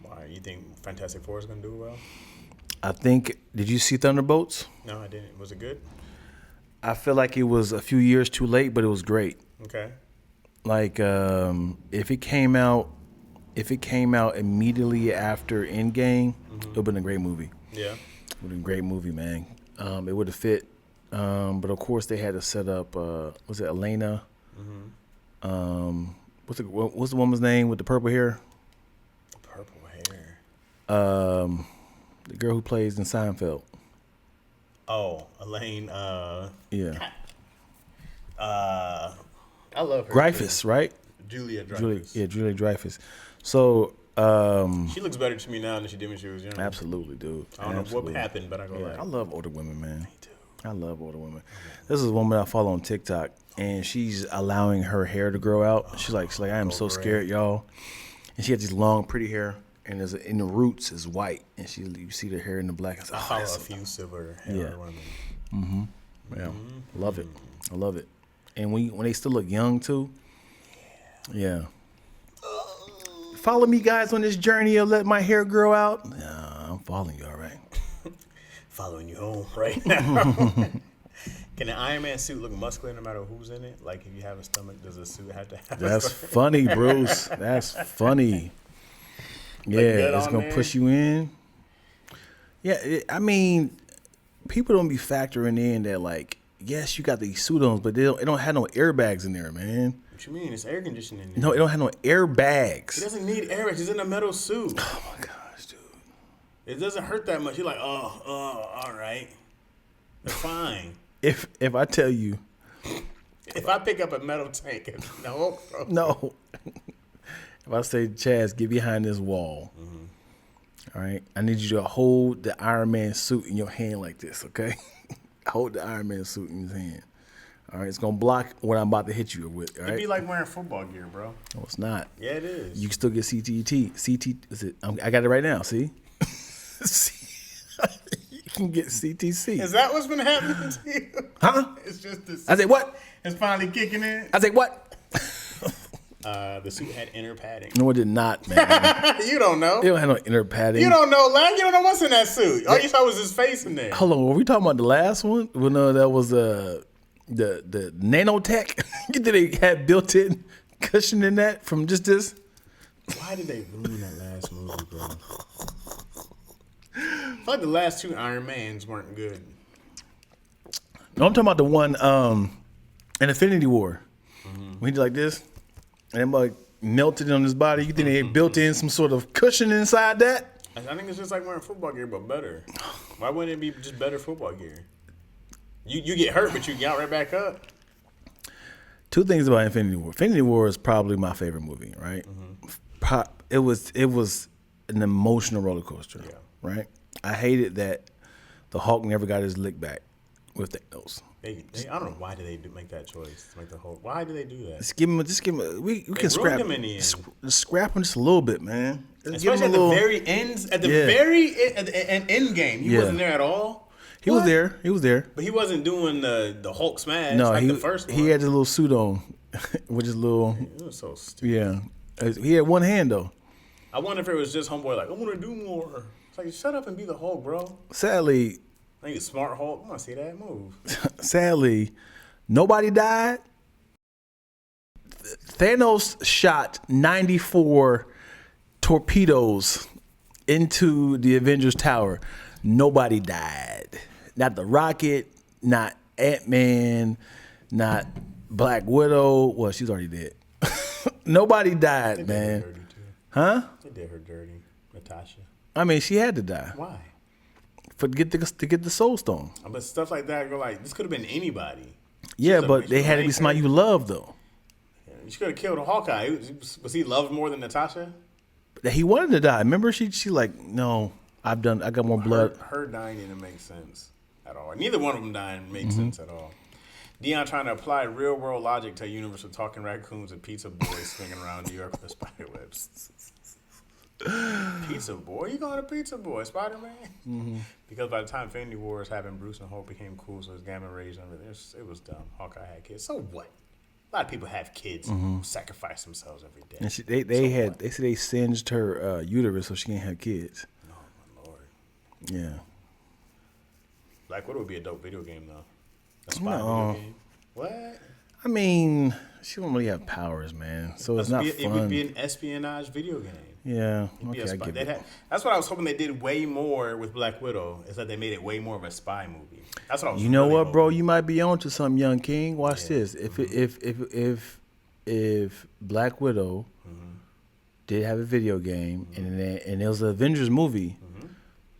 Why? You think Fantastic Four is gonna do well? I think. Did you see Thunderbolts? No, I didn't. Was it good? I feel like it was a few years too late, but it was great. Okay. Like if it came out immediately after Endgame, it would have been a great movie. Yeah. It would have been a great movie, man. It would have fit. But of course they had to set up was it Elena? What's the woman's name with the purple hair? Purple hair. The girl who plays in Seinfeld. Oh, Elaine. Yeah. I love her. Dreyfus, right? Julia Dreyfus. Julia Dreyfus. So she looks better to me now than she did when she was young. absolutely, dude. I don't know what happened, but I go like. I love older women, man. Me too. I love older women. This is a woman I follow on TikTok, and she's allowing her hair to grow out. She's like, I am so scared, y'all. And she has these long, pretty hair, and in the roots is white, and you see the hair in the black. I follow a few silver hair women. Yeah, love it. I love it. And when they still look young too. Yeah. Follow me, guys, on this journey of let my hair grow out. Nah, I'm following you, all right. Following you home right now. Can an Iron Man suit look muscular no matter who's in it? Like if you have a stomach, does a suit have to have? That's funny, Bruce. That's funny. Yeah, it's gonna push you in. Yeah, I mean, people don't be factoring in that like, yes, you got these suit ons, but it don't have no airbags in there, man. What you mean? It's air conditioning in there. No, it don't have no airbags. It doesn't need airbags. It's in a metal suit. Oh my gosh, dude. It doesn't hurt that much. You're like, oh, all right. It's fine. If I tell you, if I pick up a metal tank, no. No. If I say, Chaz, get behind this wall. All right. I need you to hold the Iron Man suit in your hand like this, okay? Hold the Iron Man suit in his hand. All right. It's gonna block what I'm about to hit you with. All right. It'd be like wearing football gear, bro. No, it's not. Yeah, it is. You can still get CTT. Is it? I got it right now. See? You can get CTC. Is that what's been happening to you? Huh? It's just this. I said what? It's finally kicking in. I said what? The suit had inner padding. No, it did not, man. You don't know. It don't have no inner padding. You don't know, Lack. You don't know what's in that suit. All you saw was his face in there. Hold on, were we talking about the last one? Well, no, that was the nanotech. You think they had built-in cushion in that from just this? Why did they ruin that last movie, bro? I feel like the last two Iron Mans weren't good. No, I'm talking about the one in Infinity War. When he did like this, and it like melted on his body. You think they built in some sort of cushion inside that? I think it's just like wearing football gear, but better. Why wouldn't it be just better football gear? You get hurt, but you get right back up. Two things about Infinity War. Infinity War is probably my favorite movie, right? It was an emotional roller coaster, right? I hated that the Hulk never got his lick back with Thanos. I don't know why did they make that choice to make the Hulk. Why did they do that? Just give him. We can scrap him in the end. Scrap him just a little bit, man. Especially at the very end, very end game. He wasn't there at all. He was there. He was there. But he wasn't doing the Hulk smash like the first one. He had his little suit on, with his little. It was so stupid. Yeah, he had one hand though. I wonder if it was just homeboy like, I want to do more. It's like, shut up and be the Hulk, bro. Sadly, I think it's smart Hulk. I want to see that move. Sadly, nobody died. Thanos shot 94 torpedoes into the Avengers Tower. Nobody died. Not the Rocket, not Ant-Man, not Black Widow. Well, she's already dead. Nobody died, man. Dirty too. Huh? They did her dirty, Natasha. I mean, she had to die. Why? To get the Soul Stone. But stuff like that, go like, this could have been anybody. Yeah, but they had to be somebody you love, though. Yeah, you should have killed a Hawkeye. Was he loved more than Natasha? He wanted to die. Remember, she like, no, I got more blood. Her dying didn't make sense at all. Neither one of them dying made sense at all. Dion trying to apply real world logic to a universe of talking raccoons and pizza boys swinging around New York with spider webs. Pizza boy? You going to Pizza Boy, Spider-Man? Because by the time Infinity Wars happened, Bruce and Hulk became cool, so his gamma rays and everything. It was dumb. Hawkeye had kids. So what? A lot of people have kids who sacrifice themselves every day. And they said they singed her uterus so she can't have kids. Oh my Lord. Yeah. Black Widow would be a dope video game though. A spy No. video game. What? I mean, she don't really have powers, man. So it's not fun. It would be an espionage video game. Yeah. It'd be Okay, a I spy. get it. That's what I was hoping they did way more with Black Widow. Is that they made it way more of a spy movie. That's what I was. You know really what, bro? hoping. You might be onto something, young king. Watch this. If Black Widow did have a video game and it was an Avengers movie,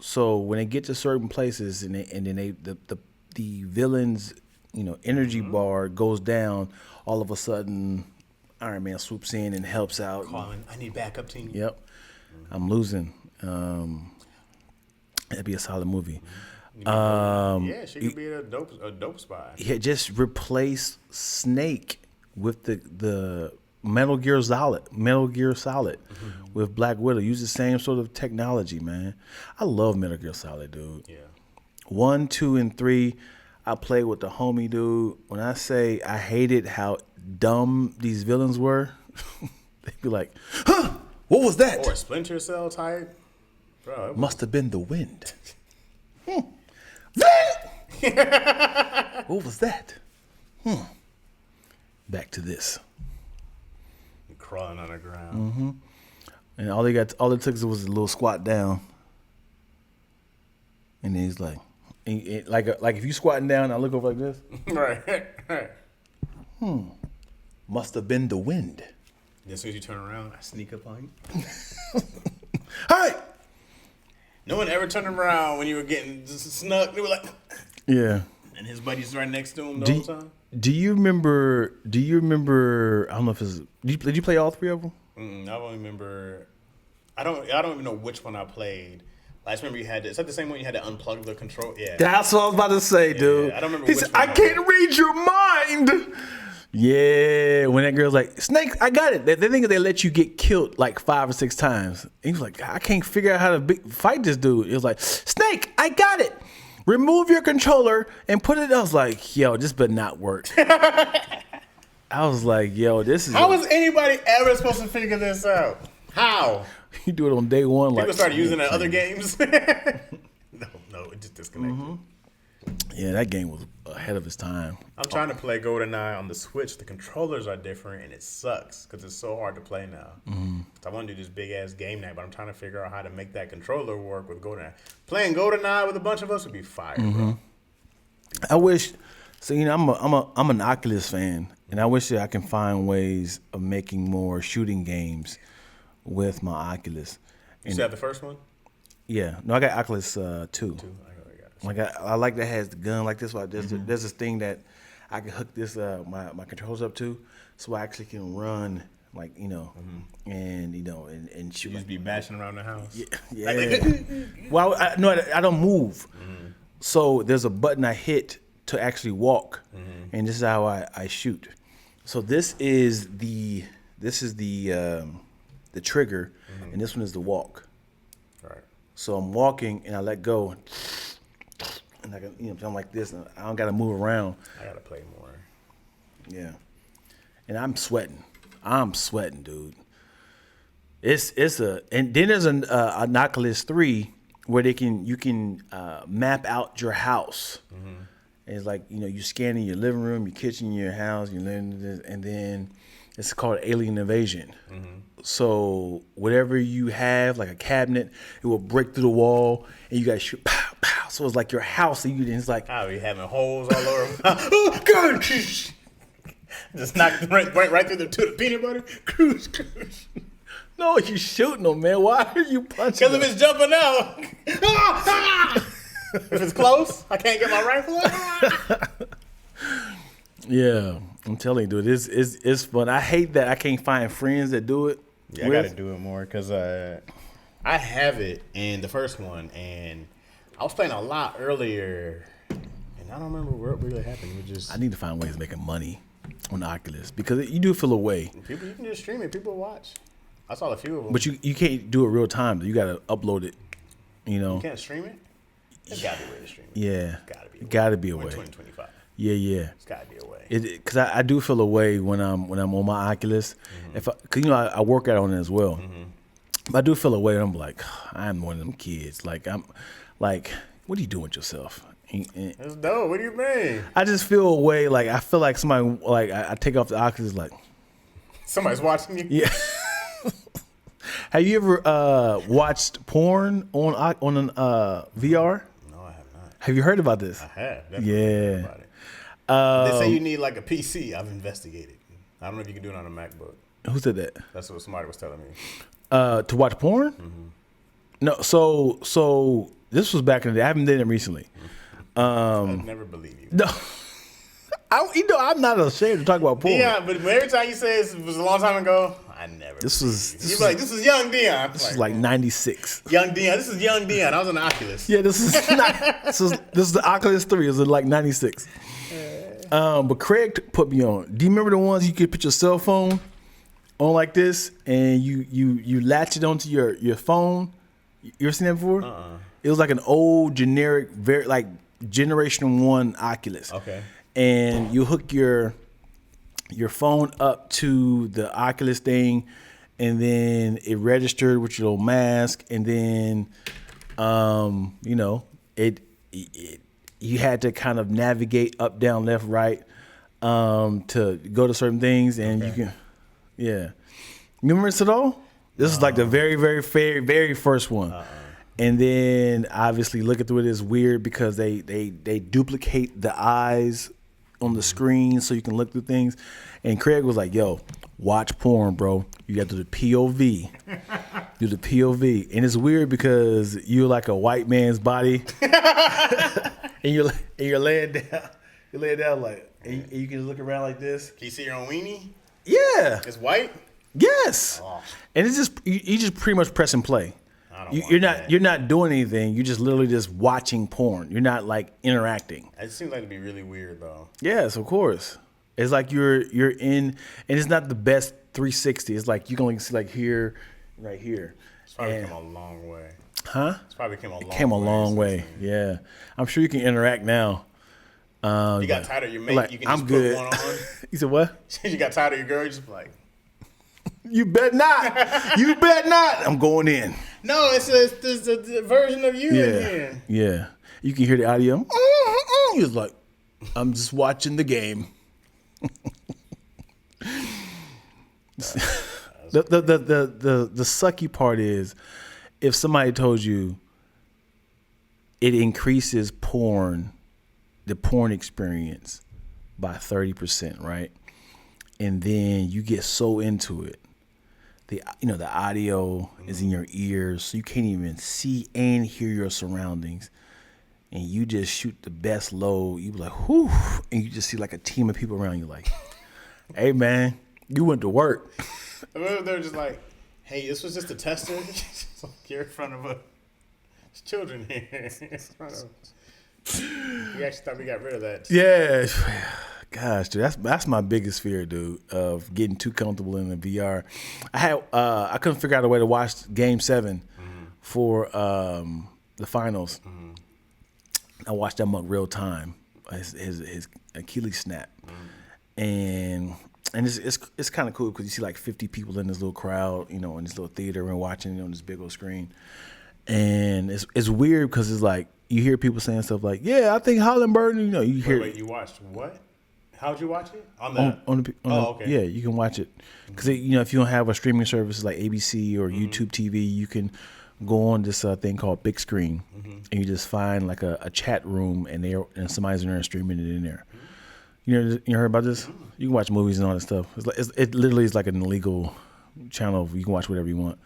so when they get to certain places and then the villains, energy bar goes down, all of a sudden Iron Man swoops in and helps out. Calling, I need backup team. Yep, I'm losing. That'd be a solid movie. Yeah, she could be a dope spy. Yeah, just replace Snake with the Metal Gear Solid with Black Widow. Use the same sort of technology, man. I love Metal Gear Solid, dude. Yeah. 1, 2, and 3, I played with the homie, dude. When I say I hated how dumb these villains were, they'd be like, huh, what was that? Or a Splinter Cell type. Bro, Must have been the wind. What was that? Back to this. crawling on the ground. And all it took was a little squat down. And then he's like, like if you squatting down, I look over like this. Right. Must have been the wind. As soon as you turn around, I sneak up on you. Hi. No one ever turned around when you were getting snuck. They were like, Yeah. and his buddies right next to him the whole time. Do you remember? I don't know if it's. Did you play all three of them? I don't remember. I don't even know which one I played. I just remember you had to. Is that the same one you had to unplug the control? Yeah. That's what I was about to say, dude. I don't remember He which said, one I that can't was. read your mind. Yeah, when that girl's like, Snake, I got it. They think they let you get killed like 5 or 6 times. And he was like, I can't figure out how to fight this dude. It was like, Snake, I got it. Remove your controller and put it. I was like, yo, this better not work. I was like, yo, this is. How was anybody ever supposed to figure this out? How? You do it on day one. People like started using it in other games. No, it just disconnected. Yeah, that game was ahead of its time. I'm trying to play GoldenEye on the Switch. The controllers are different, and it sucks because it's so hard to play now. So I want to do this big-ass game night, but I'm trying to figure out how to make that controller work with GoldenEye. Playing GoldenEye with a bunch of us would be fire, bro. I wish. So I'm an Oculus fan, and I wish that I can find ways of making more shooting games with my Oculus. You still have the first one? Yeah, no, I got Oculus 2. I got it. Like I like that has the gun like this. There's this thing that I can hook this my controls up to, so I actually can run and and shoot. You just be bashing around the house. Yeah. Well, I don't move. So there's a button I hit to actually walk, and this is how I shoot. So this is the trigger, and this one is the walk. Right. So I'm walking and I let go, and I can I'm like this, and I don't gotta move around. I gotta play more. Yeah, and I'm sweating, dude. And then there's an Oculus 3 where you can map out your house. And it's like you scanning your living room, your kitchen, your house, and then it's called Alien Invasion. So whatever you have, like a cabinet, it will break through the wall, and you guys shoot, pow, pow. So it's like your house, and it's like, I'll be having holes all over. Oh, God! Just knocked right through the peanut butter. Cruise. no, you shooting them, man. Why are you punching Because if them? it's jumping out. If it's close, I can't get my rifle out. Yeah, I'm telling you, dude, it's fun. I hate that I can't find friends that do it. Yeah, I gotta do it more because I have it in the first one, and I was playing a lot earlier, and I don't remember what really happened. I need to find ways of making money on the Oculus because you do feel away. You can just stream it. People watch. I saw a few of them. But you can't do it real time. You gotta upload it. You can't stream it. There's gotta be a way to stream it. Yeah, Gotta be a way. We're in We're in 2025. 2025. Yeah. It's gotta be a way. Because I do feel away when I'm on my Oculus. Because I work out on it as well. But I do feel away. And I'm like, I'm one of them kids. Like I'm like, what are you doing with yourself? That's dope. What do you mean? I just feel a way like I feel like somebody like I take off the Oculus like Somebody's watching you. yeah. Have you ever watched porn on an VR? No, I have not. Have you heard about this? I have. Yeah. Heard about it. They say you need like a PC. I've investigated. I don't know if you can do it on a MacBook. Who said that? That's what somebody was telling me. To watch porn? Mm-hmm. No. So this was back in the day. I haven't done it recently. I'd never believe you. No. I'm not ashamed to talk about porn. Yeah, but every time you say it was a long time ago, I never. This was young Dion. This was like 96. Young Dion. This is young Dion. I was on the Oculus. Yeah, this is not. This is the Oculus 3. It was like 96. But Craig put me on. Do you remember the ones you could put your cell phone on like this and you latch it onto your phone? You ever seen that before? It was like an old generic, very like Generation 1 Oculus. Okay. And you hook your phone up to the Oculus thing, and then it registered with your little mask, and then it you had to kind of navigate up, down, left, right to go to certain things, and you can you remember this at all? This is like the very, very, very, very first one. And then obviously looking through it is weird because they duplicate the eyes on the screen so you can look through things. And Craig was like, yo, watch porn, bro. You got to do the POV. Do the POV. And it's weird because you're like a white man's body. and you're laying down. You're laying down like, and you can look around like this. Can you see your own weenie? Yeah. It's white? Yes. Oh. And it's just, you just pretty much press and play. You're not doing anything. You're just literally just watching porn. You're not like interacting. It seems like it'd be really weird though. Yes, of course. It's like you're in, and it's not the best 360. It's like you can only see like here, right here. It's probably come a long way. Huh? It's probably came a long way. Came a long way. Yeah, I'm sure you can interact now. You got tired of your mate. Like, you can just I'm good. put one on. You said what? You got tired of your girl. You just like. You bet not. You bet not. I'm going in. No, it's a version of you in here. Yeah. You can hear the audio. He was like, I'm just watching the game. The sucky part is if somebody told you it increases the porn experience by 30%, right? And then you get so into it. The audio is in your ears, so you can't even see and hear your surroundings. And you just shoot the best load. You be like, whew, and you just see like a team of people around you like, hey man, you went to work. They're just like, hey, this was just a tester. You're in front of there's children here. We actually thought we got rid of that. Yeah. Gosh, dude, that's my biggest fear, dude, of getting too comfortable in the VR. I couldn't figure out a way to watch Game 7 for the finals. I watched that mug real time. His Achilles snap, and it's kind of cool because you see like 50 people in this little crowd, in this little theater and watching it on this big old screen, and it's weird because it's like you hear people saying stuff like, "Yeah, I think Hollenberg," you hear. Wait, you watched what? How'd you watch it? Okay. Yeah, you can watch it because if you don't have a streaming service like ABC or YouTube TV, you can go on this thing called Big Screen, and you just find like a chat room, and somebody's in there streaming it in there. You heard about this? You can watch movies and all that stuff. It literally is like an illegal channel. You can watch whatever you want.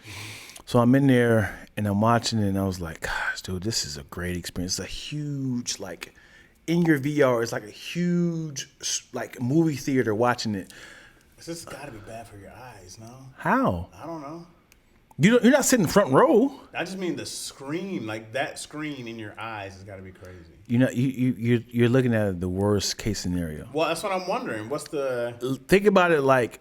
So I'm in there and I'm watching it, and I was like, gosh, dude, this is a great experience. It's a huge in your VR, it's like a huge movie theater watching it. This has got to be bad for your eyes, no? How? I don't know. You're not sitting front row. I just mean the screen, like that screen in your eyes has got to be crazy. You're looking at the worst case scenario. Well, that's what I'm wondering. What's the? Think about it like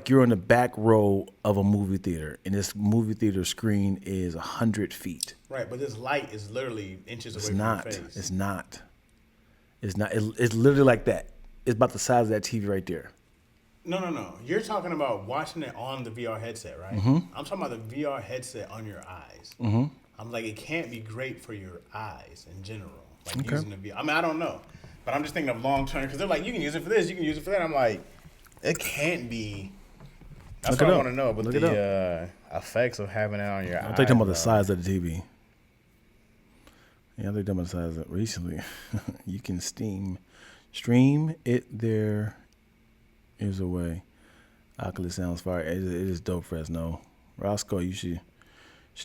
you're in the back row of a movie theater, and this movie theater screen is 100 feet. Right, but this light is literally inches away from your face. It's not. It's not. It's literally like that. It's about the size of that TV right there. No. You're talking about watching it on the VR headset, right? I'm talking about the VR headset on your eyes. I'm like, it can't be great for your eyes in general. like Okay. using the VR. I mean, I don't know, but I'm just thinking of long term because they're like, you can use it for this, you can use it for that. I'm like, it can't be. That's Look what it I up. want to know about Look it the effects of having it on your eyes. I'm talking about the though. size of the TV. Yeah, they're talking about the size of it recently. You can stream it. There is a way. Oculus sounds fire. It is dope, Fresno. Roscoe, you should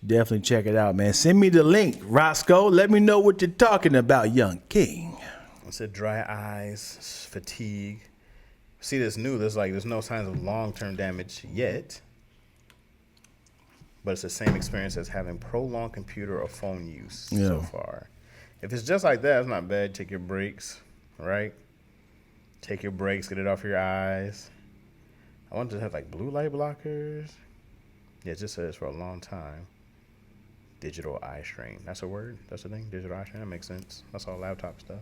definitely check it out, man. Send me the link, Roscoe. Let me know what you're talking about, young king. It said dry eyes, fatigue. See, this new. There's no signs of long-term damage yet, but it's the same experience as having prolonged computer or phone use so Yeah. far. If it's just like that, it's not bad. Take your breaks, right? Take your breaks. Get it off your eyes. I want to have like blue light blockers. Yeah, it just says for a long time. Digital eye strain. That's a word. That's the thing. Digital eye strain. That makes sense. That's all laptop stuff.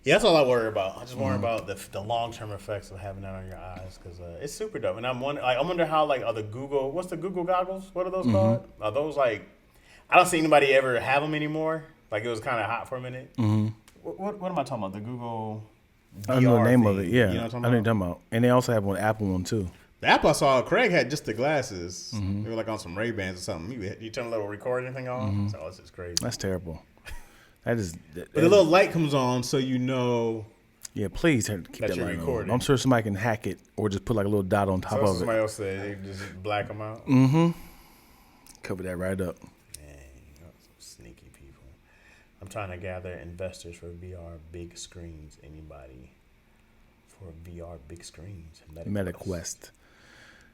Yeah, that's all I worry about. I just worry about the long-term effects of having that on your eyes because it's super dope. And I wonder how are the Google. What's the Google goggles? What are those called? Are those like? I don't see anybody ever have them anymore. Like it was kind of hot for a minute. Mm-hmm. What am I talking about? The Google. I know the VR name of thing. it. Yeah, You know what I'm I know talking what you're about? talking about. And they also have one Apple one too. The app I saw, Craig had just the glasses. They were like on some Ray-Bans or something. You turn a little recording thing on. So this is crazy. That's terrible. That is. But the little light comes on so you know. Yeah, please keep That that you're light on. recording. I'm sure somebody can hack it or just put like a little dot on top So of somebody it. else said they just black them out. Cover that right up. Dang, some sneaky people. I'm trying to gather investors for VR big screens. Anybody for VR big screens? MetaQuest.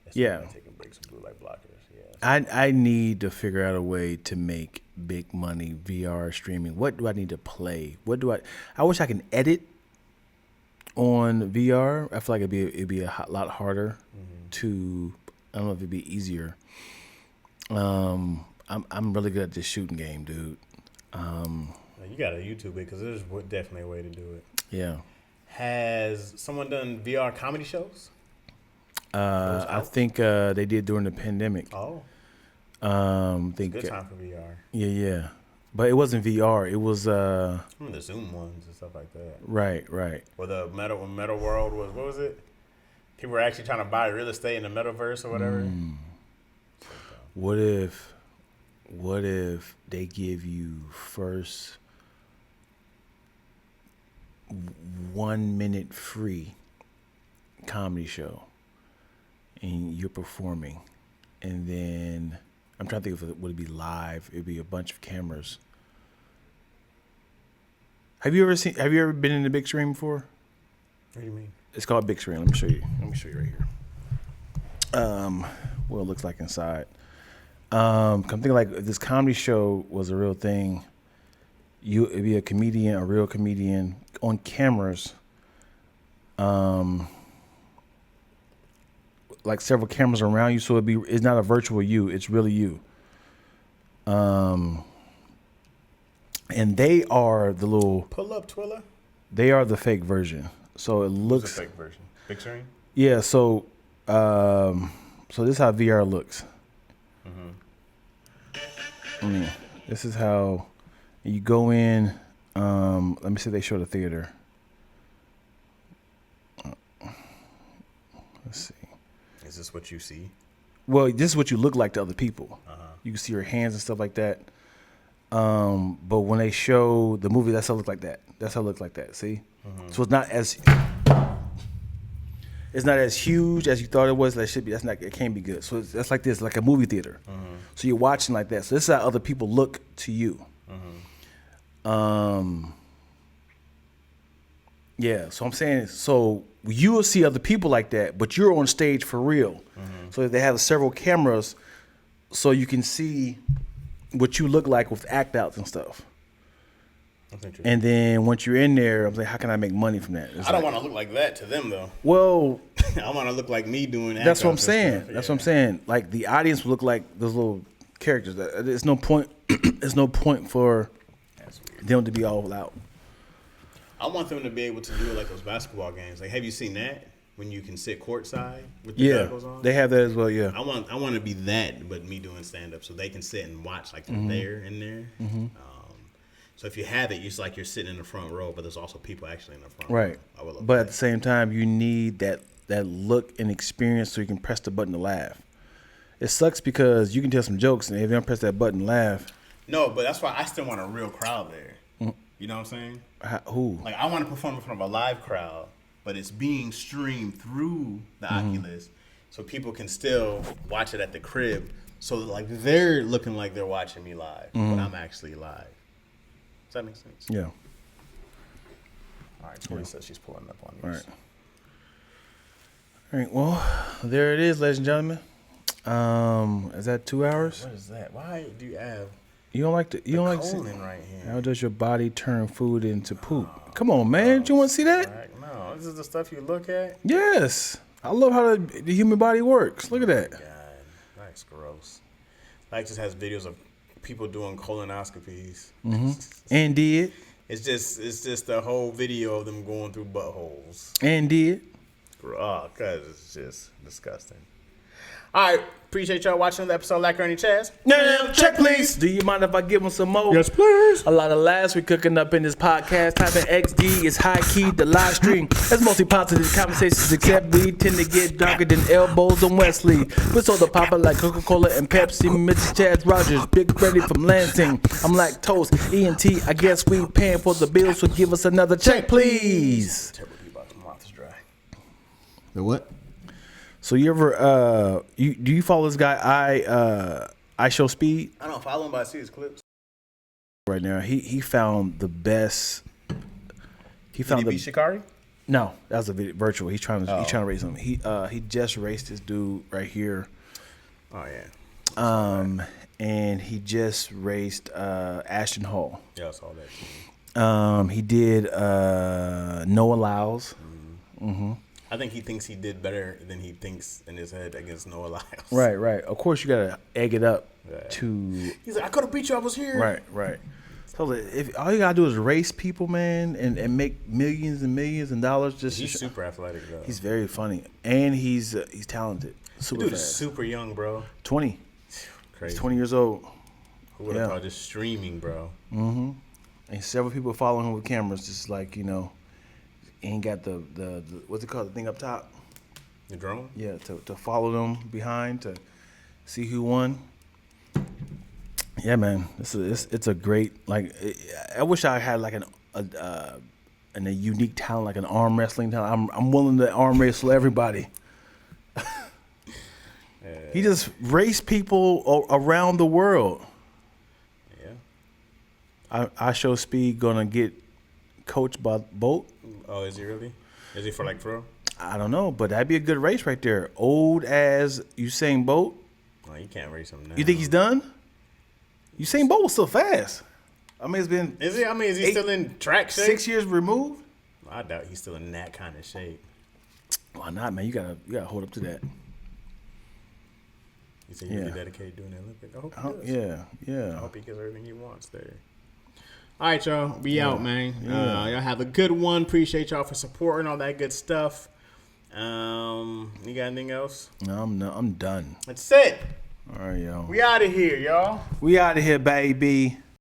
That's Yeah. somebody taking breaks with blue light blockers. Yeah. I need to figure out a way to make big money VR streaming. What do I need to play? I wish I can edit on VR. I feel like it'd be a lot harder to. I don't know if it'd be easier. I'm really good at this shooting game, dude. You gotta YouTube it because there's definitely a way to do it. Yeah. Has someone done VR comedy shows? I think they did during the pandemic. Oh, Think good time for VR. yeah. But it wasn't VR. It was Some of the Zoom ones and stuff like that. right. Or when Meta World was, what was it? People were actually trying to buy real estate in the metaverse or whatever. What if they give you first 1 minute free comedy show and you're performing, and then I'm trying to think if it would be live. It'd be a bunch of cameras. Have you ever been in the big screen before? What do you mean? It's called big screen. Let me show you right here. What it looks like inside. I'm thinking like if this comedy show was a real thing, it'd be a real comedian on cameras. Like several cameras around you, so it's not a virtual you, it's really you. And they are the little Pull up Twilla? they are the fake version. So it What's looks the fake version? Big screen? yeah, so this is how VR looks. This is how you go in. Let me see if they show the theater. Let's see. Is this what you see? Well, this is what you look like to other people. You can see your hands and stuff like that. But when they show the movie, that's how it looks like that. That's how it looks like that. See? So it's not as huge as you thought it was. It can't be good. So that's like this, like a movie theater. So you're watching like that. So this is how other people look to you. Yeah. So I'm saying, so you will see other people like that, but you're on stage for real. So they have several cameras, so you can see what you look like with act outs and stuff. That's interesting. And then once you're in there, I'm like, how can I make money from that? I don't want to look like that to them, though. Well, I want to look like me doing act that's what I'm outs and saying. stuff. That's what I'm saying. Like the audience would look like those little characters. There's no point. There's no point for That's weird. them to be all out. I want them to be able to do it like those basketball games. Like, have you seen that? When you can sit courtside with the Yeah, goggles on? they have that as well. Yeah. I want to be that, but me doing stand up, so they can sit and watch like from there and there. So if you have it, it's like you're sitting in the front row, but there's also people actually in the front Right. row. But at the same time, you need that look and experience so you can press the button to laugh. It sucks because you can tell some jokes, and if you don't press that button to laugh. No, but that's why I still want a real crowd there. You know what I'm saying? Who? Like, I want to perform in front of a live crowd, but it's being streamed through the Oculus, so people can still watch it at the crib. So, like, they're looking like they're watching me live, but I'm actually live. Does that make sense? Yeah. All right, Tori says she's pulling up on All these. right. All right. Well, there it is, ladies and gentlemen. Is that 2 hours? What is that? Why do you have You don't like you don't like colon right here? How does your body turn food into poop? Come on, man. Do you want to see that? Right. No, this is the stuff you look at. Yes. I love how the human body works. Look at that. God, that's gross. Like, just has videos of people doing colonoscopies. And did. It's just the whole video of them going through buttholes. And did. Oh, cause it's just disgusting. All right, appreciate y'all watching the episode of Lack Ernie Chaz. No, check please. Do you mind if I give them some more? Yes, please. A lot of laughs we cooking up in this podcast. Typing XD is high key, the live stream. It's mostly positive conversations, except we tend to get darker than elbows and Wesley. We're soda popper like Coca-Cola and Pepsi. Mrs. Chaz Rogers, Big Ready from Lansing. I'm lactose, ENT. I guess we paying for the bills, so give us another check, please. Terrible people about the mouth is dry. The what? So you ever do you follow this guy I Show Speed? I don't follow him, but I see his clips. Right now, he found the best. He found Did he beat Shikari? No, that was a virtual. He's trying to race him. He just raced this dude right here. Oh yeah. And he just raced Ashton Hall. Yeah, I saw that too. He did Noah Lyles. Mm-hmm. I think he thinks he did better than he thinks in his head against Noah Lyles. Right. Of course, you gotta egg it up to. He's like, I could have beat you. I was here. Right. So if all you gotta do is race people, man, and make millions and millions of dollars, He's super athletic though. He's very funny, and he's talented. Super Dude is fast. super young, bro. 20. Crazy. He's 20 years old. Who would have thought just streaming, bro? Mm-hmm. And several people following him with cameras, just like, and got the what's it called, the thing up top? The drone? Yeah, to follow them behind to see who won. Yeah, man, it's a great, like, I wish I had like a unique talent, like an arm wrestling talent. I'm willing to arm wrestle everybody. He just raced people around the world. Yeah. I Show Speed gonna get coached by Bolt. Oh, is he really? Is he for like pro? I don't know, but that'd be a good race right there. Old as Usain Bolt. Oh, you can't race him now. You think he's done? Usain Bolt was so fast. I mean, it's been. Is he? I mean, is he still in track shape? 6 years removed? I doubt he's still in that kind of shape. Why not, man? You gotta hold up to that. You say you'll be dedicated doing the Olympics. I hope he does. Yeah. I hope he gets everything he wants there. All right, y'all. We out, man. Y'all have a good one. Appreciate y'all for supporting all that good stuff. You got anything else? No, I'm done. That's it. All right, y'all. We out of here, y'all. We out of here, baby.